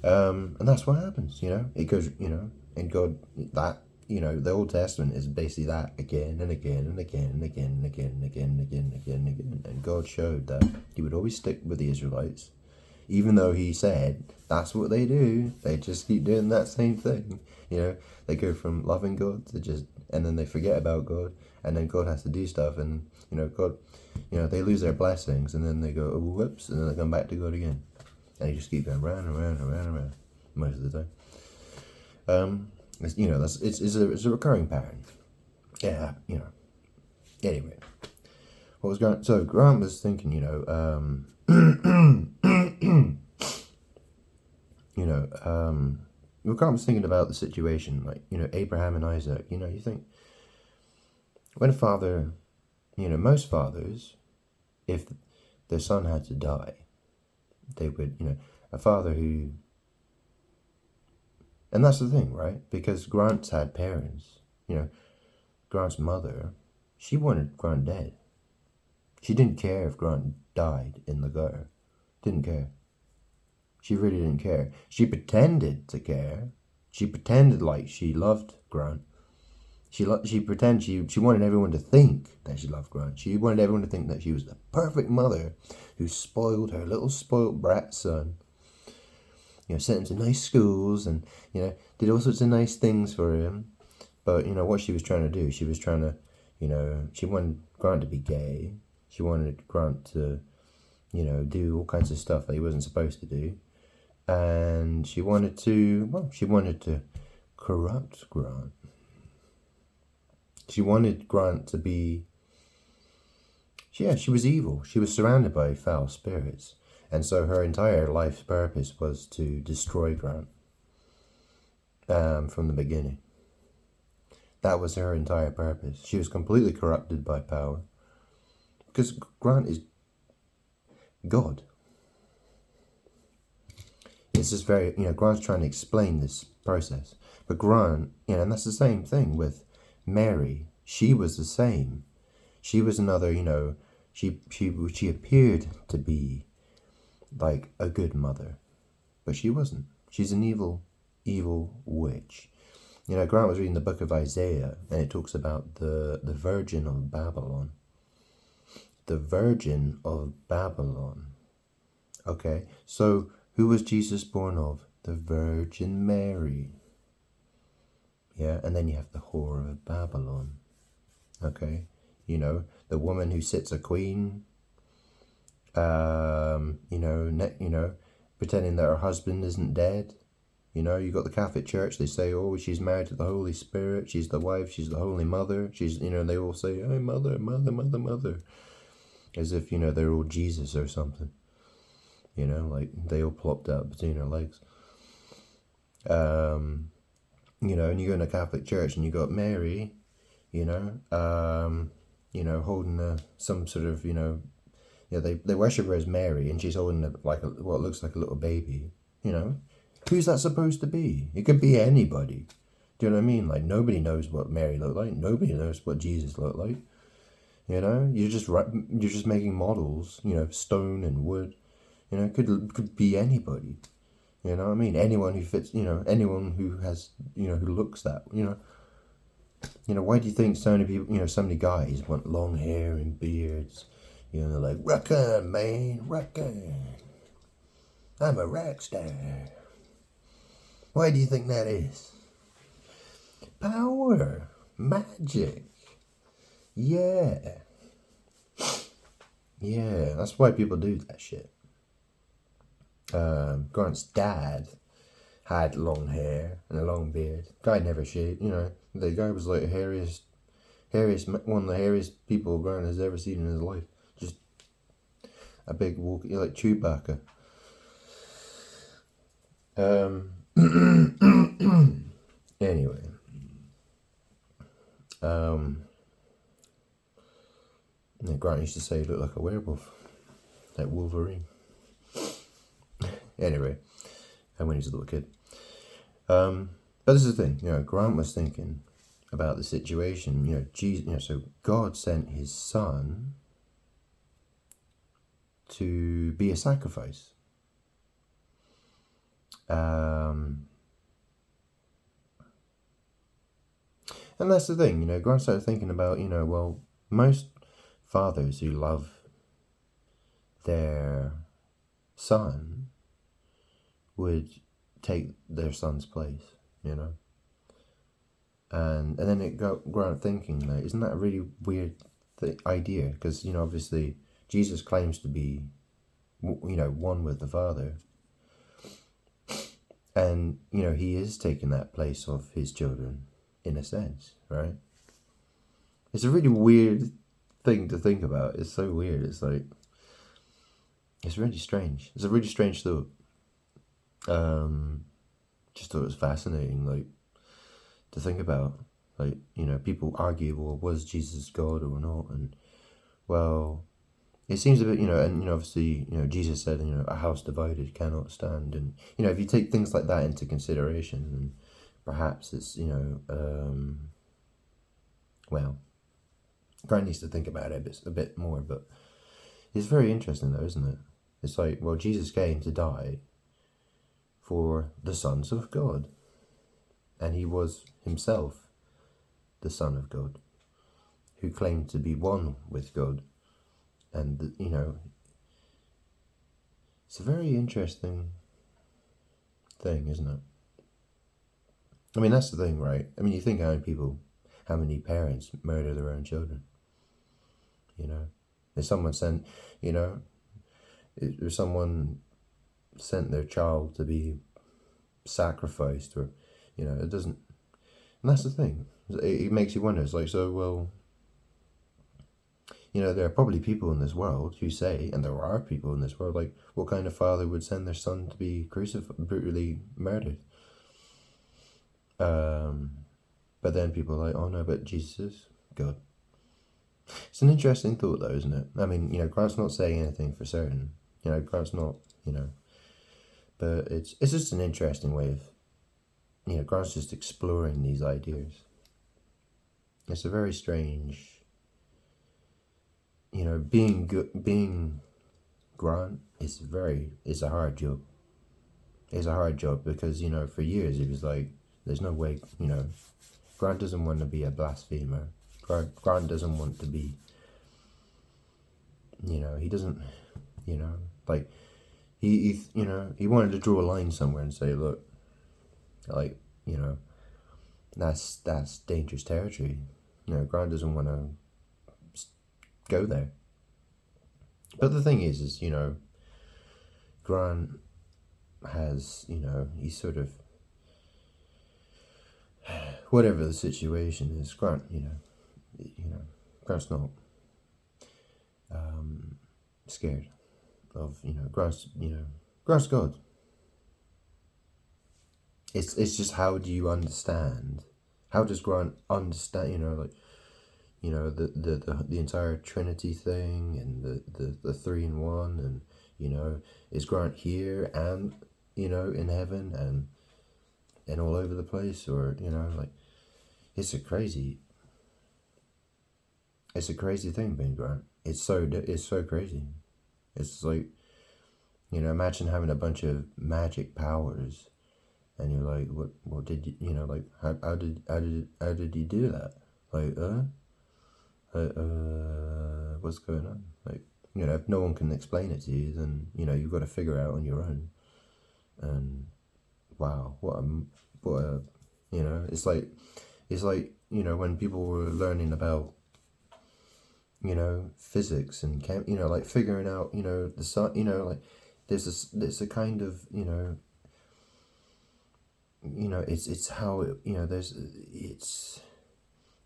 And that's what happens, It goes, and God, that, the Old Testament is basically that again and again and again and again and again and again and again and again and again. And God showed that he would always stick with the Israelites, even though he said that's what they do. They just keep doing that same thing. They go from loving God to just, and then they forget about God, and then God has to do stuff, and, God, they lose their blessings, and then they go, oh, whoops, and then they come back to God again. And you just keep going round and round and round and round most of the time. It's a recurring pattern. Yeah, Anyway, what was Grant? So Grant was thinking, Grant was thinking about the situation, like, Abraham and Isaac. You think when a father, most fathers, if their son had to die, they would, a father who, and that's the thing, right? Because Grant's had parents, Grant's mother, she wanted Grant dead. She didn't care if Grant died in the gutter. Didn't care. She really didn't care. She pretended to care. She pretended like she loved Grant. She wanted everyone to think that she loved Grant. She wanted everyone to think that she was the perfect mother who spoiled her little spoiled brat son. Sent him to nice schools and, did all sorts of nice things for him. But, what she was trying to do, she was trying to, she wanted Grant to be gay. She wanted Grant to, do all kinds of stuff that he wasn't supposed to do. And she wanted to corrupt Grant. She wanted Grant to be, she was evil. She was surrounded by foul spirits. And so her entire life's purpose was to destroy Grant from the beginning. That was her entire purpose. She was completely corrupted by power. Because Grant is God. It's just very, Grant's trying to explain this process. But Grant, and that's the same thing with Mary. She was the same. She was another, she appeared to be like a good mother, but she wasn't. She's an evil witch. Grant was reading the book of Isaiah, and it talks about the Virgin of Babylon. The Virgin of Babylon. Okay, so who was Jesus born of? The Virgin Mary. Yeah, and then you have the whore of Babylon. Okay, the woman who sits a queen. Pretending that her husband isn't dead. You got the Catholic Church, they say, oh, she's married to the Holy Spirit, she's the wife, she's the Holy Mother, she's, they all say, oh, mother, mother, mother, mother. As if, they're all Jesus or something. Like they all plopped out between her legs. And you go in the Catholic Church and you got Mary, holding some sort of, they worship her as Mary, and she's holding what looks like a little baby. Who's that supposed to be? It could be anybody. Do you know what I mean? Like, nobody knows what Mary looked like. Nobody knows what Jesus looked like. You're just making models. Stone and wood. Could be anybody. You know what I mean? Anyone who fits. Anyone who has. Who looks that. Why do you think so many people? So many guys want long hair and beards. They're like, rock on, man, rock on. I'm a rock star. Why do you think that is? Power. Magic. Yeah. Yeah, that's why people do that shit. Grant's dad had long hair and a long beard. Guy never shaved, The guy was like one of the hairiest people Grant has ever seen in his life. Just a big walk, like Chewbacca. Anyway. Grant used to say he looked like a werewolf. like Wolverine. Anyway, and when he's a little kid. But this is the thing, Grant was thinking about the situation, Jesus, so God sent his son to be a sacrifice. And that's the thing, Grant started thinking about, well, most fathers who love their son would take their son's place, and then it got Grant thinking, like, isn't that a really weird idea? Because obviously Jesus claims to be, one with the Father, and he is taking that place of his children in a sense, right? It's a really weird thing to think about. It's so weird. It's like, it's really strange. It's a really strange thought. Just thought it was fascinating, like, to think about. Like, people argue, well, was Jesus God or not? And, well, it seems a bit, and, obviously, Jesus said, a house divided cannot stand. And, if you take things like that into consideration, then perhaps it's, well, Grant needs to think about it a bit more, but it's very interesting though, isn't it? It's like, well, Jesus came to die for the sons of God, and he was himself the Son of God, who claimed to be one with God. And, it's a very interesting thing, isn't it? I mean, that's the thing, right? I mean, you think how many parents murder their own children? If someone sent, if someone sent their child to be sacrificed, or, it doesn't, and that's the thing. It makes you wonder. It's like, so, well, there are probably people in this world who say, and there are people in this world, like, what kind of father would send their son to be crucified, brutally murdered? But then people are like, oh no, but Jesus is God. It's an interesting thought though, isn't it? I mean, Grant's not saying anything for certain. Grant's not, but it's just an interesting way of, Grant's just exploring these ideas. It's a very strange, being Grant is a hard job. It's a hard job because, for years it was like, there's no way, Grant doesn't want to be a blasphemer. Grant doesn't want to be, he doesn't, like, he wanted to draw a line somewhere and say, look, like, that's dangerous territory. Grant doesn't want to go there. But the thing is, Grant has, he's sort of, whatever the situation is, Grant, Grant's not scared of, Grant's God. It's just, how do you understand? How does Grant understand, the entire Trinity thing, and the 3 in 1, and, is Grant here and, in heaven and all over the place, or, like, it's a crazy thing being Grant. It's so crazy. It's like, imagine having a bunch of magic powers, and you're like, what did you, like, how did you do that? Like, what's going on? Like, if no one can explain it to you, then, you've got to figure it out on your own. And wow, what a, it's like, when people were learning about, physics and like figuring out, the sun, like, there's a kind of, it's how it,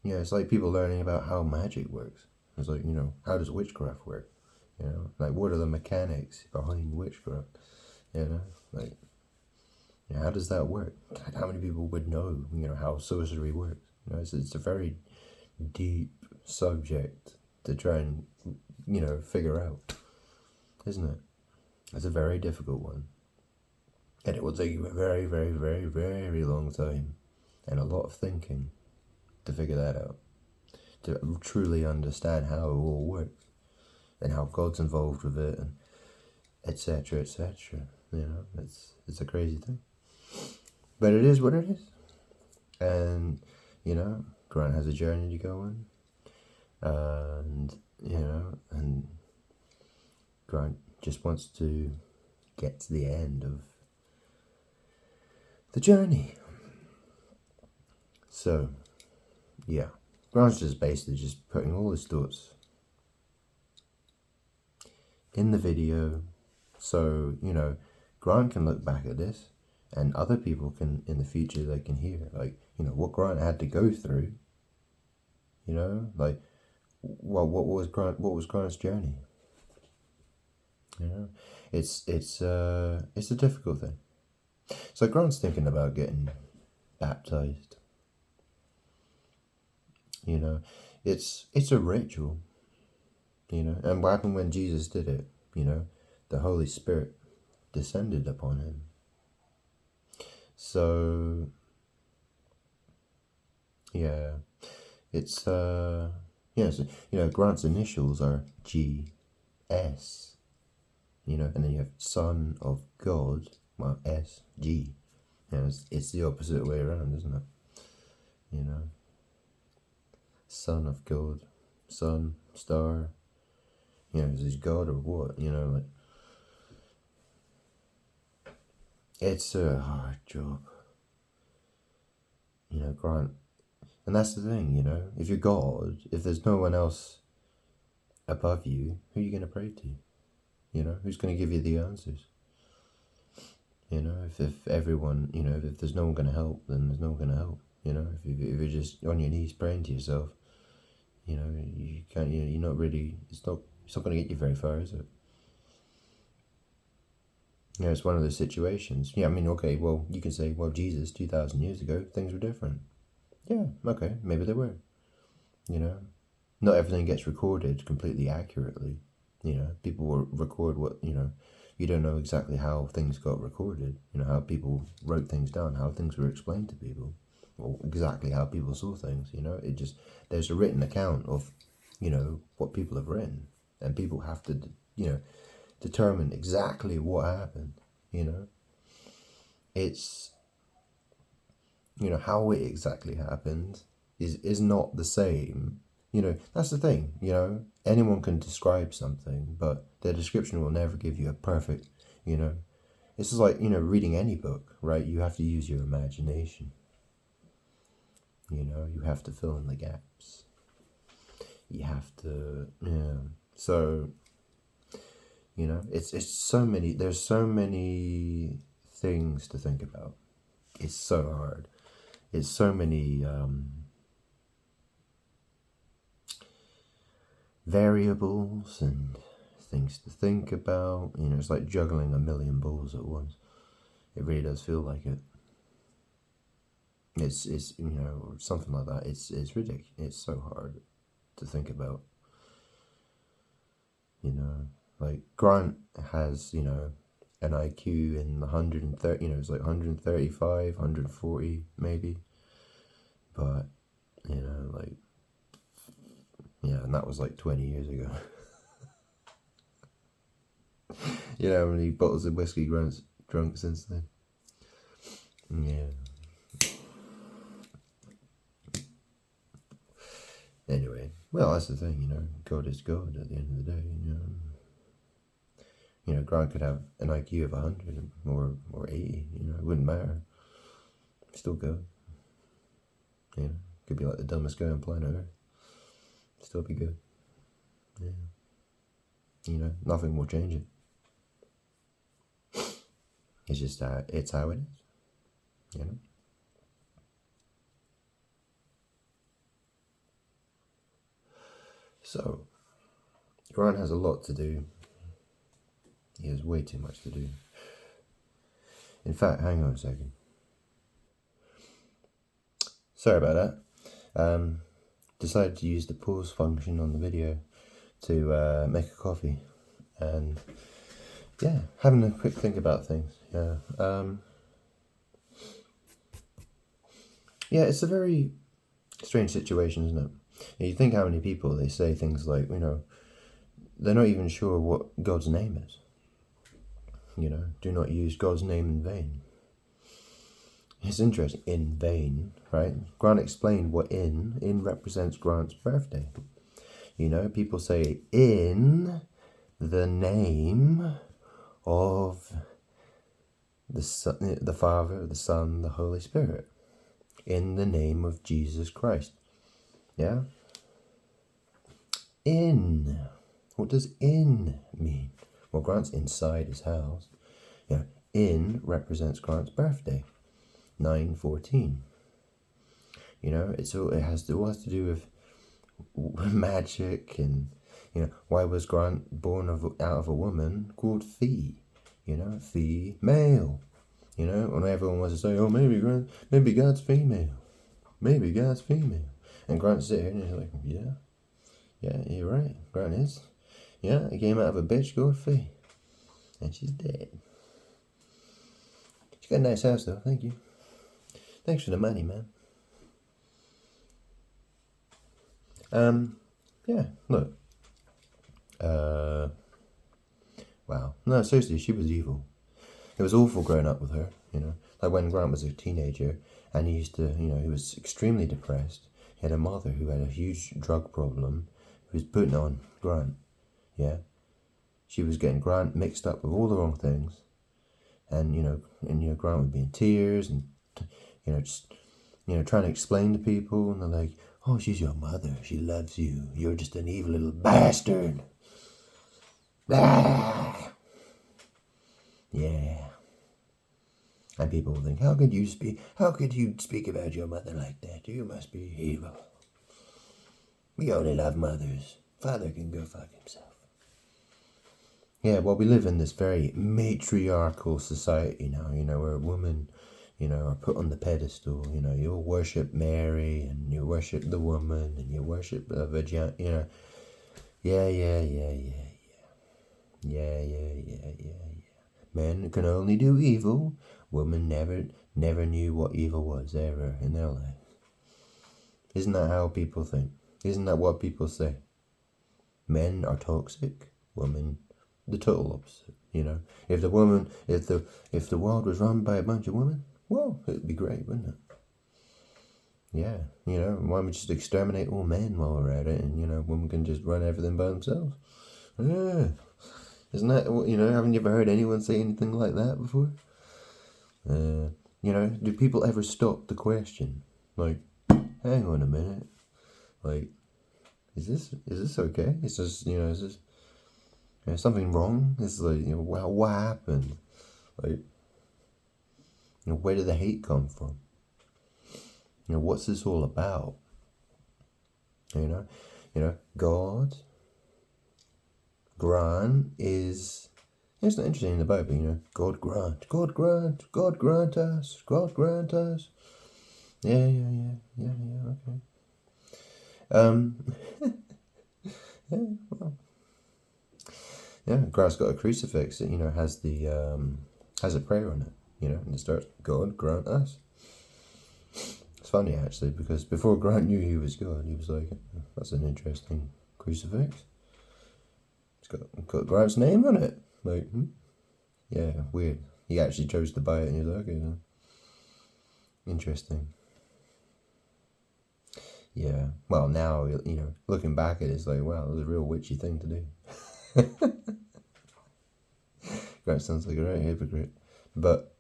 it's like people learning about how magic works. It's like, how does witchcraft work? Like, what are the mechanics behind witchcraft? Like, how does that work? How many people would know, how sorcery works? It's a very deep subject to try and, figure out. isn't it? It's a very difficult one. And it will take you a very, very, very, very long time and a lot of thinking to figure that out, to truly understand how it all works and how God's involved with it, and etc., etc. You know, it's a crazy thing, but it is what it is. And you know, Grant has a journey to go on, and you know, and Grant just wants to get to the end of the journey. So, yeah, Grant's just basically just putting all his thoughts in the video, so you know, Grant can look back at this, and other people can in the future, they can hear, like, you know, what Grant had to go through. You know, like, what was Grant's journey? You know, it's a difficult thing. So Grant's thinking about getting baptized. You know, it's a ritual. You know, and what happened when Jesus did it? You know, the Holy Spirit descended upon him. So yeah, it's yeah, so, you know, Grant's initials are G.S. You know, and then you have Son of God, well, S.G. You know, it's the opposite way around, isn't it? You know, Son of God, Sun, Star. You know, is he God or what? You know, like, it's a hard job. You know, Grant. And that's the thing, you know, if you're God, if there's no one else above you, who are you going to pray to? You know, who's going to give you the answers? You know, if everyone, you know, if there's no one going to help, then there's no one going to help. You know, if you're just on your knees praying to yourself, you know, you can't, you know, you're not really, it's not going to get you very far, is it? You know, it's one of those situations. Yeah, I mean, okay, well, you can say, well, Jesus, 2,000 years ago, things were different. Yeah, okay, maybe they were. You know, not everything gets recorded completely accurately. You know, people will record what, you know, you don't know exactly how things got recorded. You know, how people wrote things down, how things were explained to people, or exactly how people saw things. You know, it just, there's a written account of, you know, what people have written, and people have to, you know, determine exactly what happened. You know, it's, you know, how it exactly happened is not the same. You know, that's the thing. You know, anyone can describe something, but their description will never give you a perfect, you know, it's just like, you know, reading any book, right? You have to use your imagination. You know, you have to fill in the gaps. You have to, yeah. So, you know, it's so many, there's so many things to think about. It's so hard. It's so many variables and things to think about. You know, it's like juggling a million balls at once. It really does feel like it. It's you know, something like that. It's ridiculous. It's so hard to think about. You know, like Grant has, you know, an IQ in the 130. You know, it's like 135, 140 maybe. But you know, like, yeah, and that was like 20 years ago. You know how many bottles of whiskey Grant's drunk since then? Yeah. Anyway, well, that's the thing, you know, God is God at the end of the day, you know. You know, Grant could have an IQ of 100 or 80, you know, it wouldn't matter. Still good. You know, could be like the dumbest guy on planet Earth. Still be good. Yeah. You know, nothing will change it. It's just it's how it is, you know. So, Grant has a lot to do. He has way too much to do. In fact, hang on a second. Sorry about that. Decided to use the pause function on the video to make a coffee. And yeah, having a quick think about things. Yeah. Yeah, it's a very strange situation, isn't it? You think how many people, they say things like, they're not even sure what God's name is. Do not use God's name in vain. It's interesting, in vain, right? Grant explained what in represents Grant's birthday. People say, in the name of the Father, the Son, the Holy Spirit. In the name of Jesus Christ. Yeah? In. What does in mean? Well, Grant's inside his house. In represents Grant's birthday. 9/14. It has to do with magic, and why was Grant born out of a woman called Fee? Female. When everyone wants to say, oh, maybe God's female, and Grant's sitting here and he's like, yeah, you're right, Grant is. Yeah, he came out of a bitch called Fee, and she's dead. She's got a nice house though. Thank you. Thanks for the money, man. Yeah, look. Wow. No, seriously, she was evil. It was awful growing up with her, Like when Grant was a teenager, and he was extremely depressed. He had a mother who had a huge drug problem, who was putting on Grant, yeah? She was getting Grant mixed up with all the wrong things. And, Grant would be in tears and, trying to explain to people, and they're like, oh, she's your mother. She loves you. You're just an evil little bastard. Ah! Yeah. And people will think, how could you speak about your mother like that? You must be evil. We only love mothers. Father can go fuck himself. Yeah, well, we live in this very matriarchal society now, where women, are put on the pedestal. You'll worship Mary, and you worship the woman, and you worship the vagina, Yeah. Men can only do evil. Women never knew what evil was ever in their life. Isn't that how people think? Isn't that what people say? Men are toxic, women the total opposite. If the world was run by a bunch of women, well, it'd be great, wouldn't it? Yeah, why don't we just exterminate all men while we're at it, and women can just run everything by themselves? Yeah. Isn't that, haven't you ever heard anyone say anything like that before? Do people ever stop to question? Like, hang on a minute. Like, is this okay? Is this something wrong? Is like, what happened? Like, where did the hate come from? What's this all about? God, grant is, it's not interesting in the Bible, God grant us. Yeah, okay. Yeah, well. Yeah, Grant's got a crucifix that, has a prayer on it, and it starts, God grant us. It's funny, actually, because before Grant knew he was God, he was like, that's an interesting crucifix. It's got Grant's name on it. Like, yeah, weird. He actually chose to buy it, and he was like, okay, interesting. Yeah, well, now, looking back at it, it's like, wow, it was a real witchy thing to do. Grant sounds like a right hypocrite. But,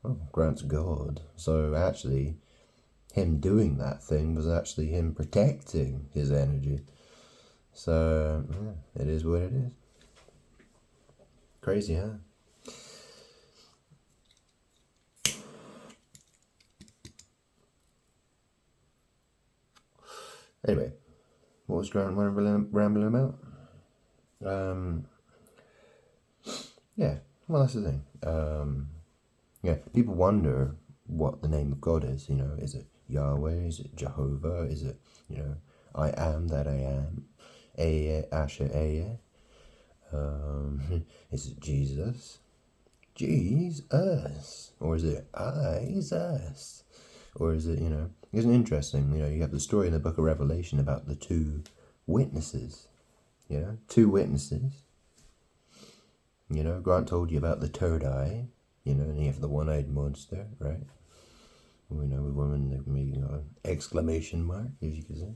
well, Grant's God. So, actually, him doing that thing was actually him protecting his energy. So, yeah, it is what it is. Crazy, huh? Anyway, what was Grant rambling about? Yeah, well, that's the thing. Yeah, people wonder what the name of God is. Is it Yahweh? Is it Jehovah? Is it, I am that I am? Asher Eye? Is it Jesus? Jesus? Or is it Jesus? Or is it, isn't it interesting? You have the story in the book of Revelation about the two witnesses. Two witnesses. Grant told you about the third eye, and you have the one-eyed monster, right? We know a woman that maybe an exclamation mark, if you could say.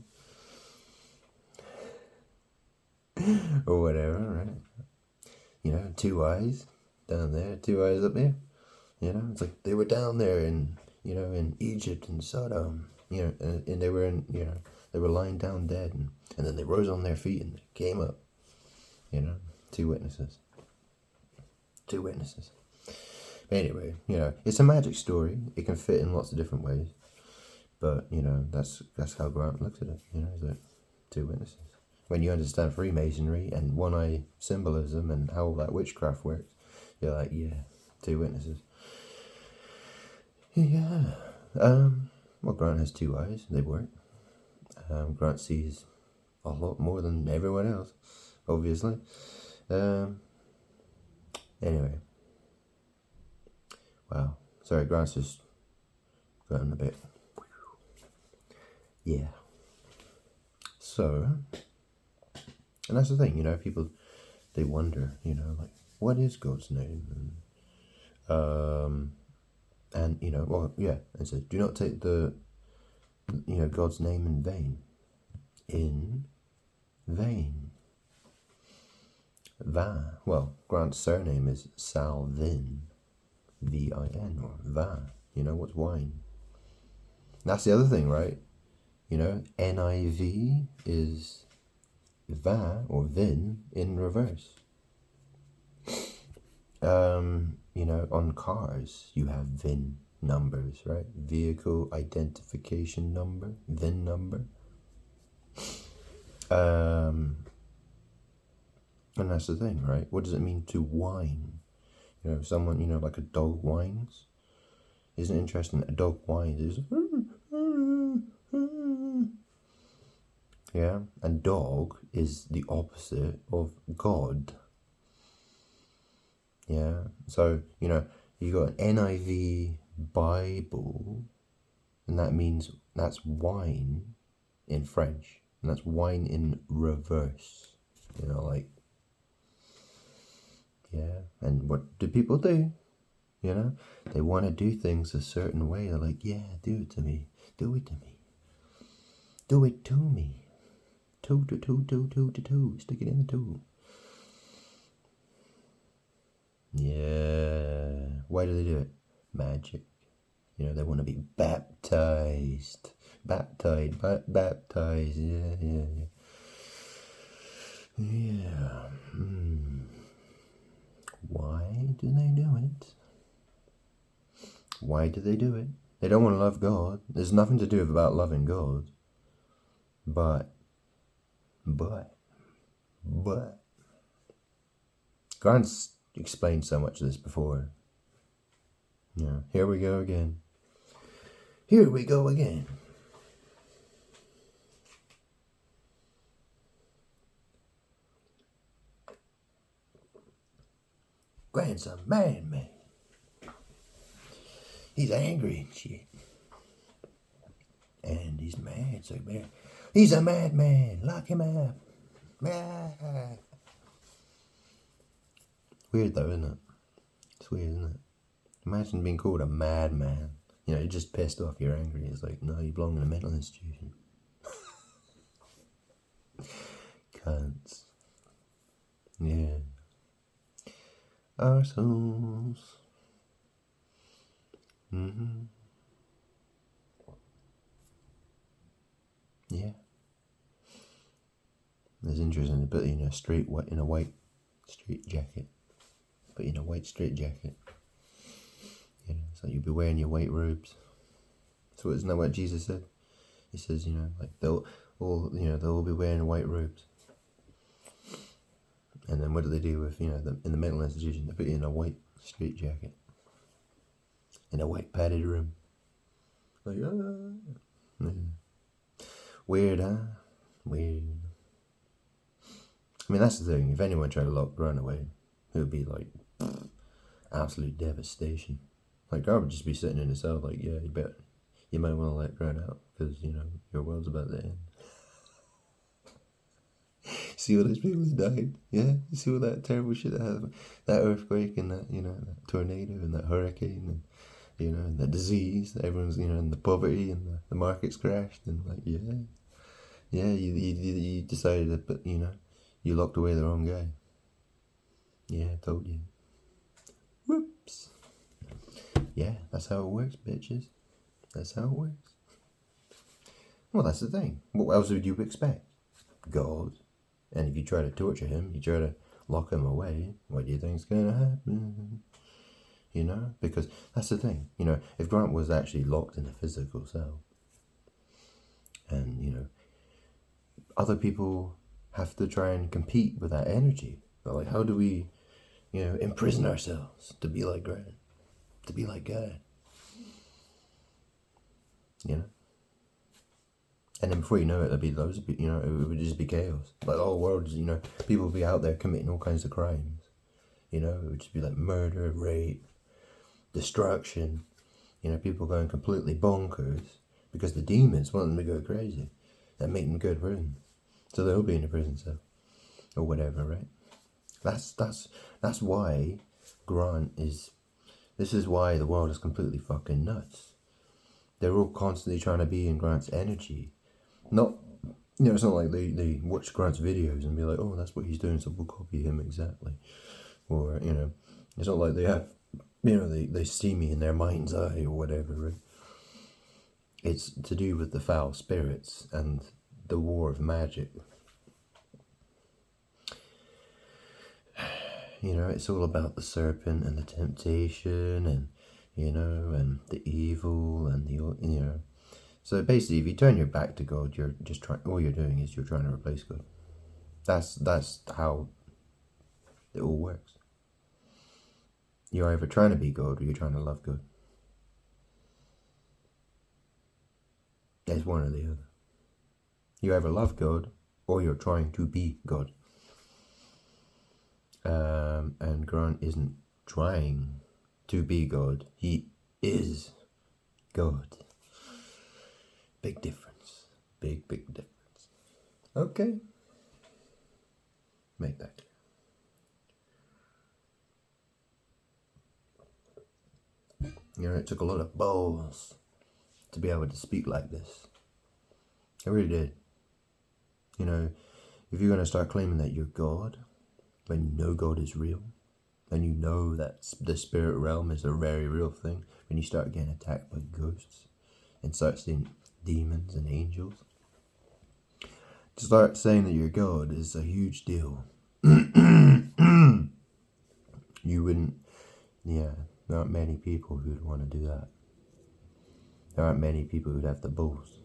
Or whatever, right? Two eyes down there, two eyes up there. It's like they were down there in Egypt and Sodom, and they were they were lying down dead, and then they rose on their feet and came up, two witnesses. Two witnesses. But anyway, it's a magic story. It can fit in lots of different ways. But, that's how Grant looks at it. It's like two witnesses. When you understand Freemasonry and one-eye symbolism and how all that witchcraft works, you're like, yeah, two witnesses. Yeah. Well, Grant has two eyes. They work. Grant sees a lot more than everyone else, obviously. Anyway. Wow. Sorry, Grant's just gotten a bit. Yeah. So, and that's the thing, people, they wonder, like, what is God's name? And well, yeah, it says, do not take God's name in vain. In vain. Well, Grant's surname is Salvin, V-I-N, or Va. What's wine? That's the other thing, right? NIV is Va or Vin in reverse. On cars, you have VIN numbers, right? Vehicle identification number, VIN number. And that's the thing, right? What does it mean to whine? Someone, like a dog whines. Isn't it interesting that a dog whines is... Yeah, and dog is the opposite of God. Yeah, so, you got an NIV Bible, and that means that's wine in French, and that's wine in reverse. Like, yeah, and what do people do? They want to do things a certain way. They're like, yeah, do it to me. Do it to me. Do it to me. Two. Stick it in the two. Yeah. Why do they do it? Magic. They want to be baptized. Baptized. Yeah. Yeah. Why do they do it? Why do they do it? They don't want to love God. There's nothing to do about loving God. But. Grant's explained so much of this before. Yeah, here we go again. Grant's a madman. He's angry and shit. And he's mad so bad. He's a madman. Lock him up. Ah. Weird though, isn't it? It's weird, isn't it? Imagine being called a madman. You're just pissed off, you're angry. It's like, no, you belong in a mental institution. Cunts. Yeah. Our souls. Yeah. It's interesting, but in a white straight jacket. But in a white straight jacket. It's like you'll be wearing your white robes. So isn't that what Jesus said? He says, like they'll all be wearing white robes. And then what do they do with, in the mental institution? They put you in a white straight jacket. In a white padded room. Like, Yeah. Weird, huh? Weird. I mean, that's the thing. If anyone tried to lock Grant away, it would be like absolute devastation. Like, I would just be sitting in a cell like, yeah, you might want to let Grant out because, you know, your world's about to end. See all those people who died? Yeah? You see all that terrible shit that happened? That earthquake and that, you know, that tornado and that hurricane and, you know, and the disease. Everyone's, you know, and the poverty and the markets crashed and like, yeah. Yeah, you decided that, but, you know, you locked away the wrong guy. Yeah, I told you. Whoops. Yeah, that's how it works, bitches. That's how it works. Well, that's the thing. What else would you expect? God. And if you try to torture him, you try to lock him away, what do you think's going to happen? You know? Because that's the thing. You know, if Grant was actually locked in a physical cell, and, you know, other people have to try and compete with that energy. Like, how do we, you know, imprison ourselves to be like Grant? To be like God? You know? And then before you know it, there'd be loads of, you know, it would just be chaos. Like, the whole world, you know, people would be out there committing all kinds of crimes. You know, it would just be like murder, rape, destruction. You know, people going completely bonkers because the demons want them to go crazy and make them go to prison. So they'll be in a prison cell or whatever, right? That's why Grant is. This is why the world is completely fucking nuts. They're all constantly trying to be in Grant's energy. Not, you know, it's not like they watch Grant's videos and be like, oh, that's what he's doing, so we'll copy him exactly. Or, you know, it's not like they have, you know, they see me in their mind's eye or whatever, right? It's to do with the foul spirits and the war of magic. You know, it's all about the serpent and the temptation and, you know, and the evil and the, you know. So basically, if you turn your back to God, you're just trying, all you're doing is you're trying to replace God. That's how it all works. You're either trying to be God or you're trying to love God. There's one or the other. You either love God or you're trying to be God. And Grant isn't trying to be God. He is God. Big difference. Big difference. Okay. Make that clear. You know, it took a lot of balls to be able to speak like this. It really did. You know, if you're going to start claiming that you're God, when you know God is real, and you know that the spirit realm is a very real thing, when you start getting attacked by ghosts, and start seeing demons and angels, to start saying that you're God is a huge deal. You wouldn't, yeah, there aren't many people who would want to do that. There aren't many people who'd have the balls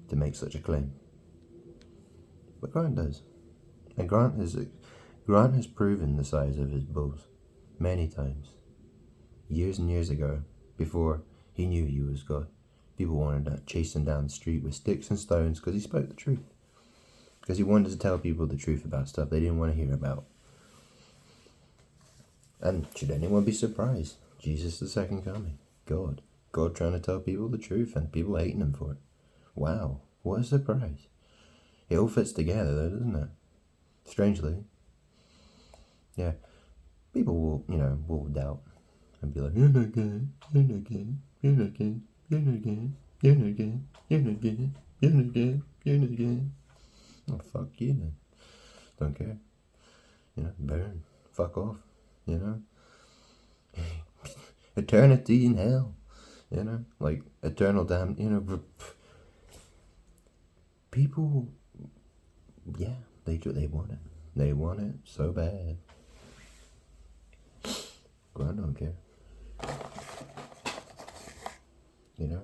to make such a claim. But Grant does. And Grant has proven the size of his balls many times. Years and years ago, before he knew he was God, people wanted to chase him down the street with sticks and stones because he spoke the truth. Because he wanted to tell people the truth about stuff they didn't want to hear about. And should anyone be surprised? Jesus the second coming. God trying to tell people the truth and people hating him for it. Wow, what a surprise. It all fits together though, doesn't it? Strangely. Yeah. People will, you know, will doubt and be like, you're not good, you're not good, you're not good, you're not good, you're not good, you're not good, you're not good, you're not good. Oh, fuck you then. Don't care. You know, burn. Fuck off. You know? Eternity in hell. You know? Like, eternal damn, you know, people, yeah, they want it. They want it so bad. But I don't care. You know?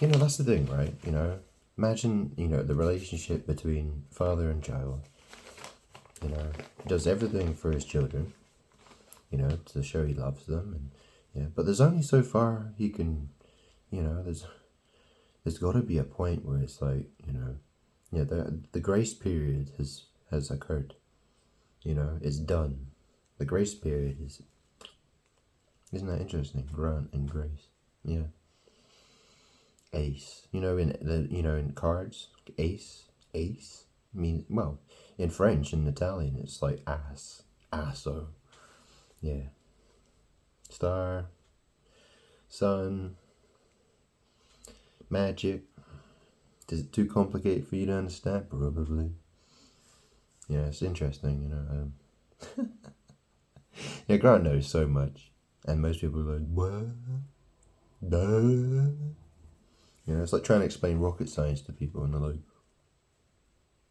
You know, that's the thing, right? You know? Imagine, you know, the relationship between father and child. You know, does everything for his children, you know, to show he loves them, and yeah. But there's only so far he can, you know. There's got to be a point where it's like, you know, yeah. The grace period has has occurred. It's done. The grace period is. Isn't that interesting? Grant and grace. Yeah. Ace. In cards, ace means, well, in French and Italian it's like ass, asso. Yeah. Star, sun, magic. Is it too complicated for you to understand? Probably. Yeah, it's interesting. Yeah, Grant knows so much, and most people are like, what? Duh. It's like trying to explain rocket science to people, and they're like,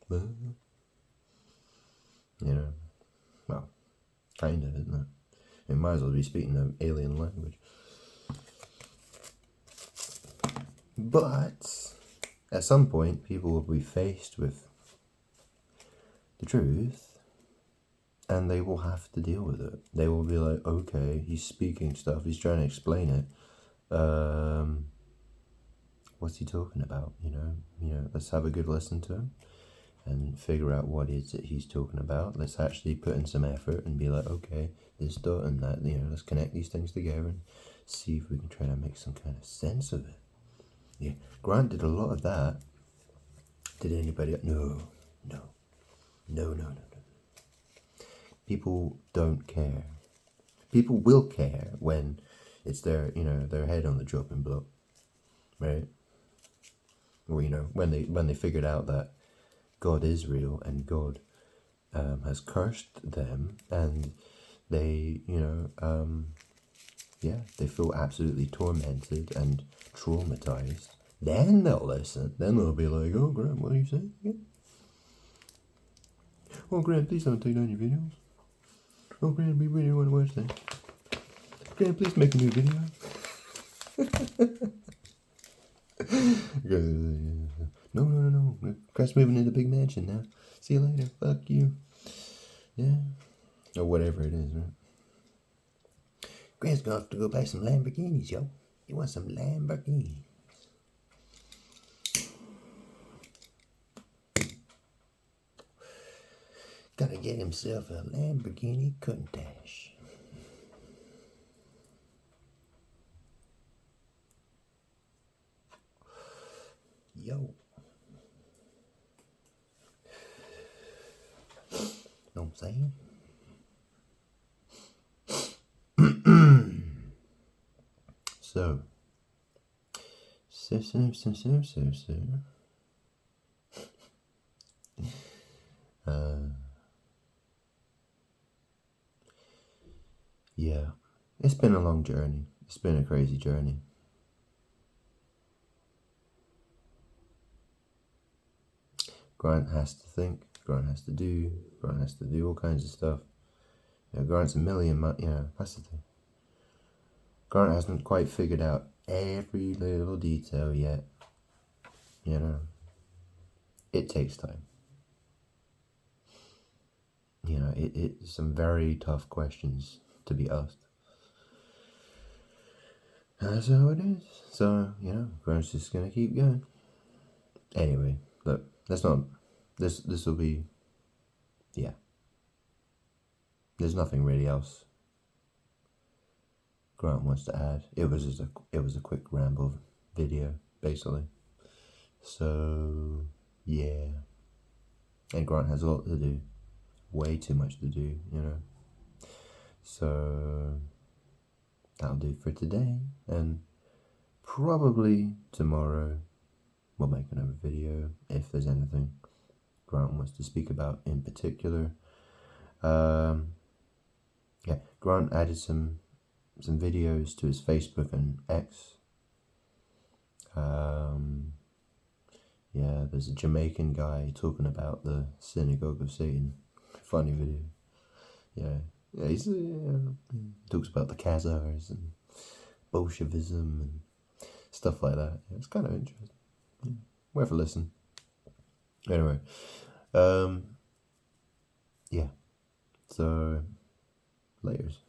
what? Well, kind of, isn't it? It might as well be speaking an alien language. But at some point, people will be faced with the truth, and they will have to deal with it. They will be like, okay, he's speaking stuff, he's trying to explain it. What's he talking about? Let's have a good listen to him and figure out what it is that he's talking about. Let's actually put in some effort and be like, okay, this dot and that, let's connect these things together and see if we can try to make some kind of sense of it. Yeah, Grant did a lot of that. Did anybody? No. People don't care. People will care when it's their head on the chopping block, right? Or when they figured out that God is real and God has cursed them, and they they feel absolutely tormented and traumatized. Then they'll listen. Then they'll be like, "Oh, Grant, what are you saying again? Oh, Grant, please don't take down your videos. Oh, Grant, we really want to watch that. Grant, please make a new video." No. Grant's moving into the big mansion now. See you later. Fuck you. Yeah. Or whatever it is, right? Grant's gonna have to go buy some Lamborghinis, yo. You want some Lamborghinis? Gotta get himself a Lamborghini Countach. Yo. Know what I'm saying? So. Yeah, it's been a long journey. It's been a crazy journey. Grant has to think. Grant has to do. Grant has to do all kinds of stuff. Grant's a million. That's the thing. Grant hasn't quite figured out every little detail yet. It takes time. It's some very tough questions to be asked. And that's how it is. So, Grant's just gonna keep going. Anyway, look, that's not. This will be. Yeah. There's nothing really else Grant wants to add. It was a quick ramble video, basically. So, yeah. And Grant has a lot to do. Way too much to do, So, that'll do for today. And probably tomorrow we'll make another video if there's anything Grant wants to speak about in particular. Grant added some videos to his Facebook and X. There's a Jamaican guy talking about the Synagogue of Satan. Funny video. He talks about the Khazars and Bolshevism and stuff like that. It's kind of interesting. Worth a listen. Anyway, so laters.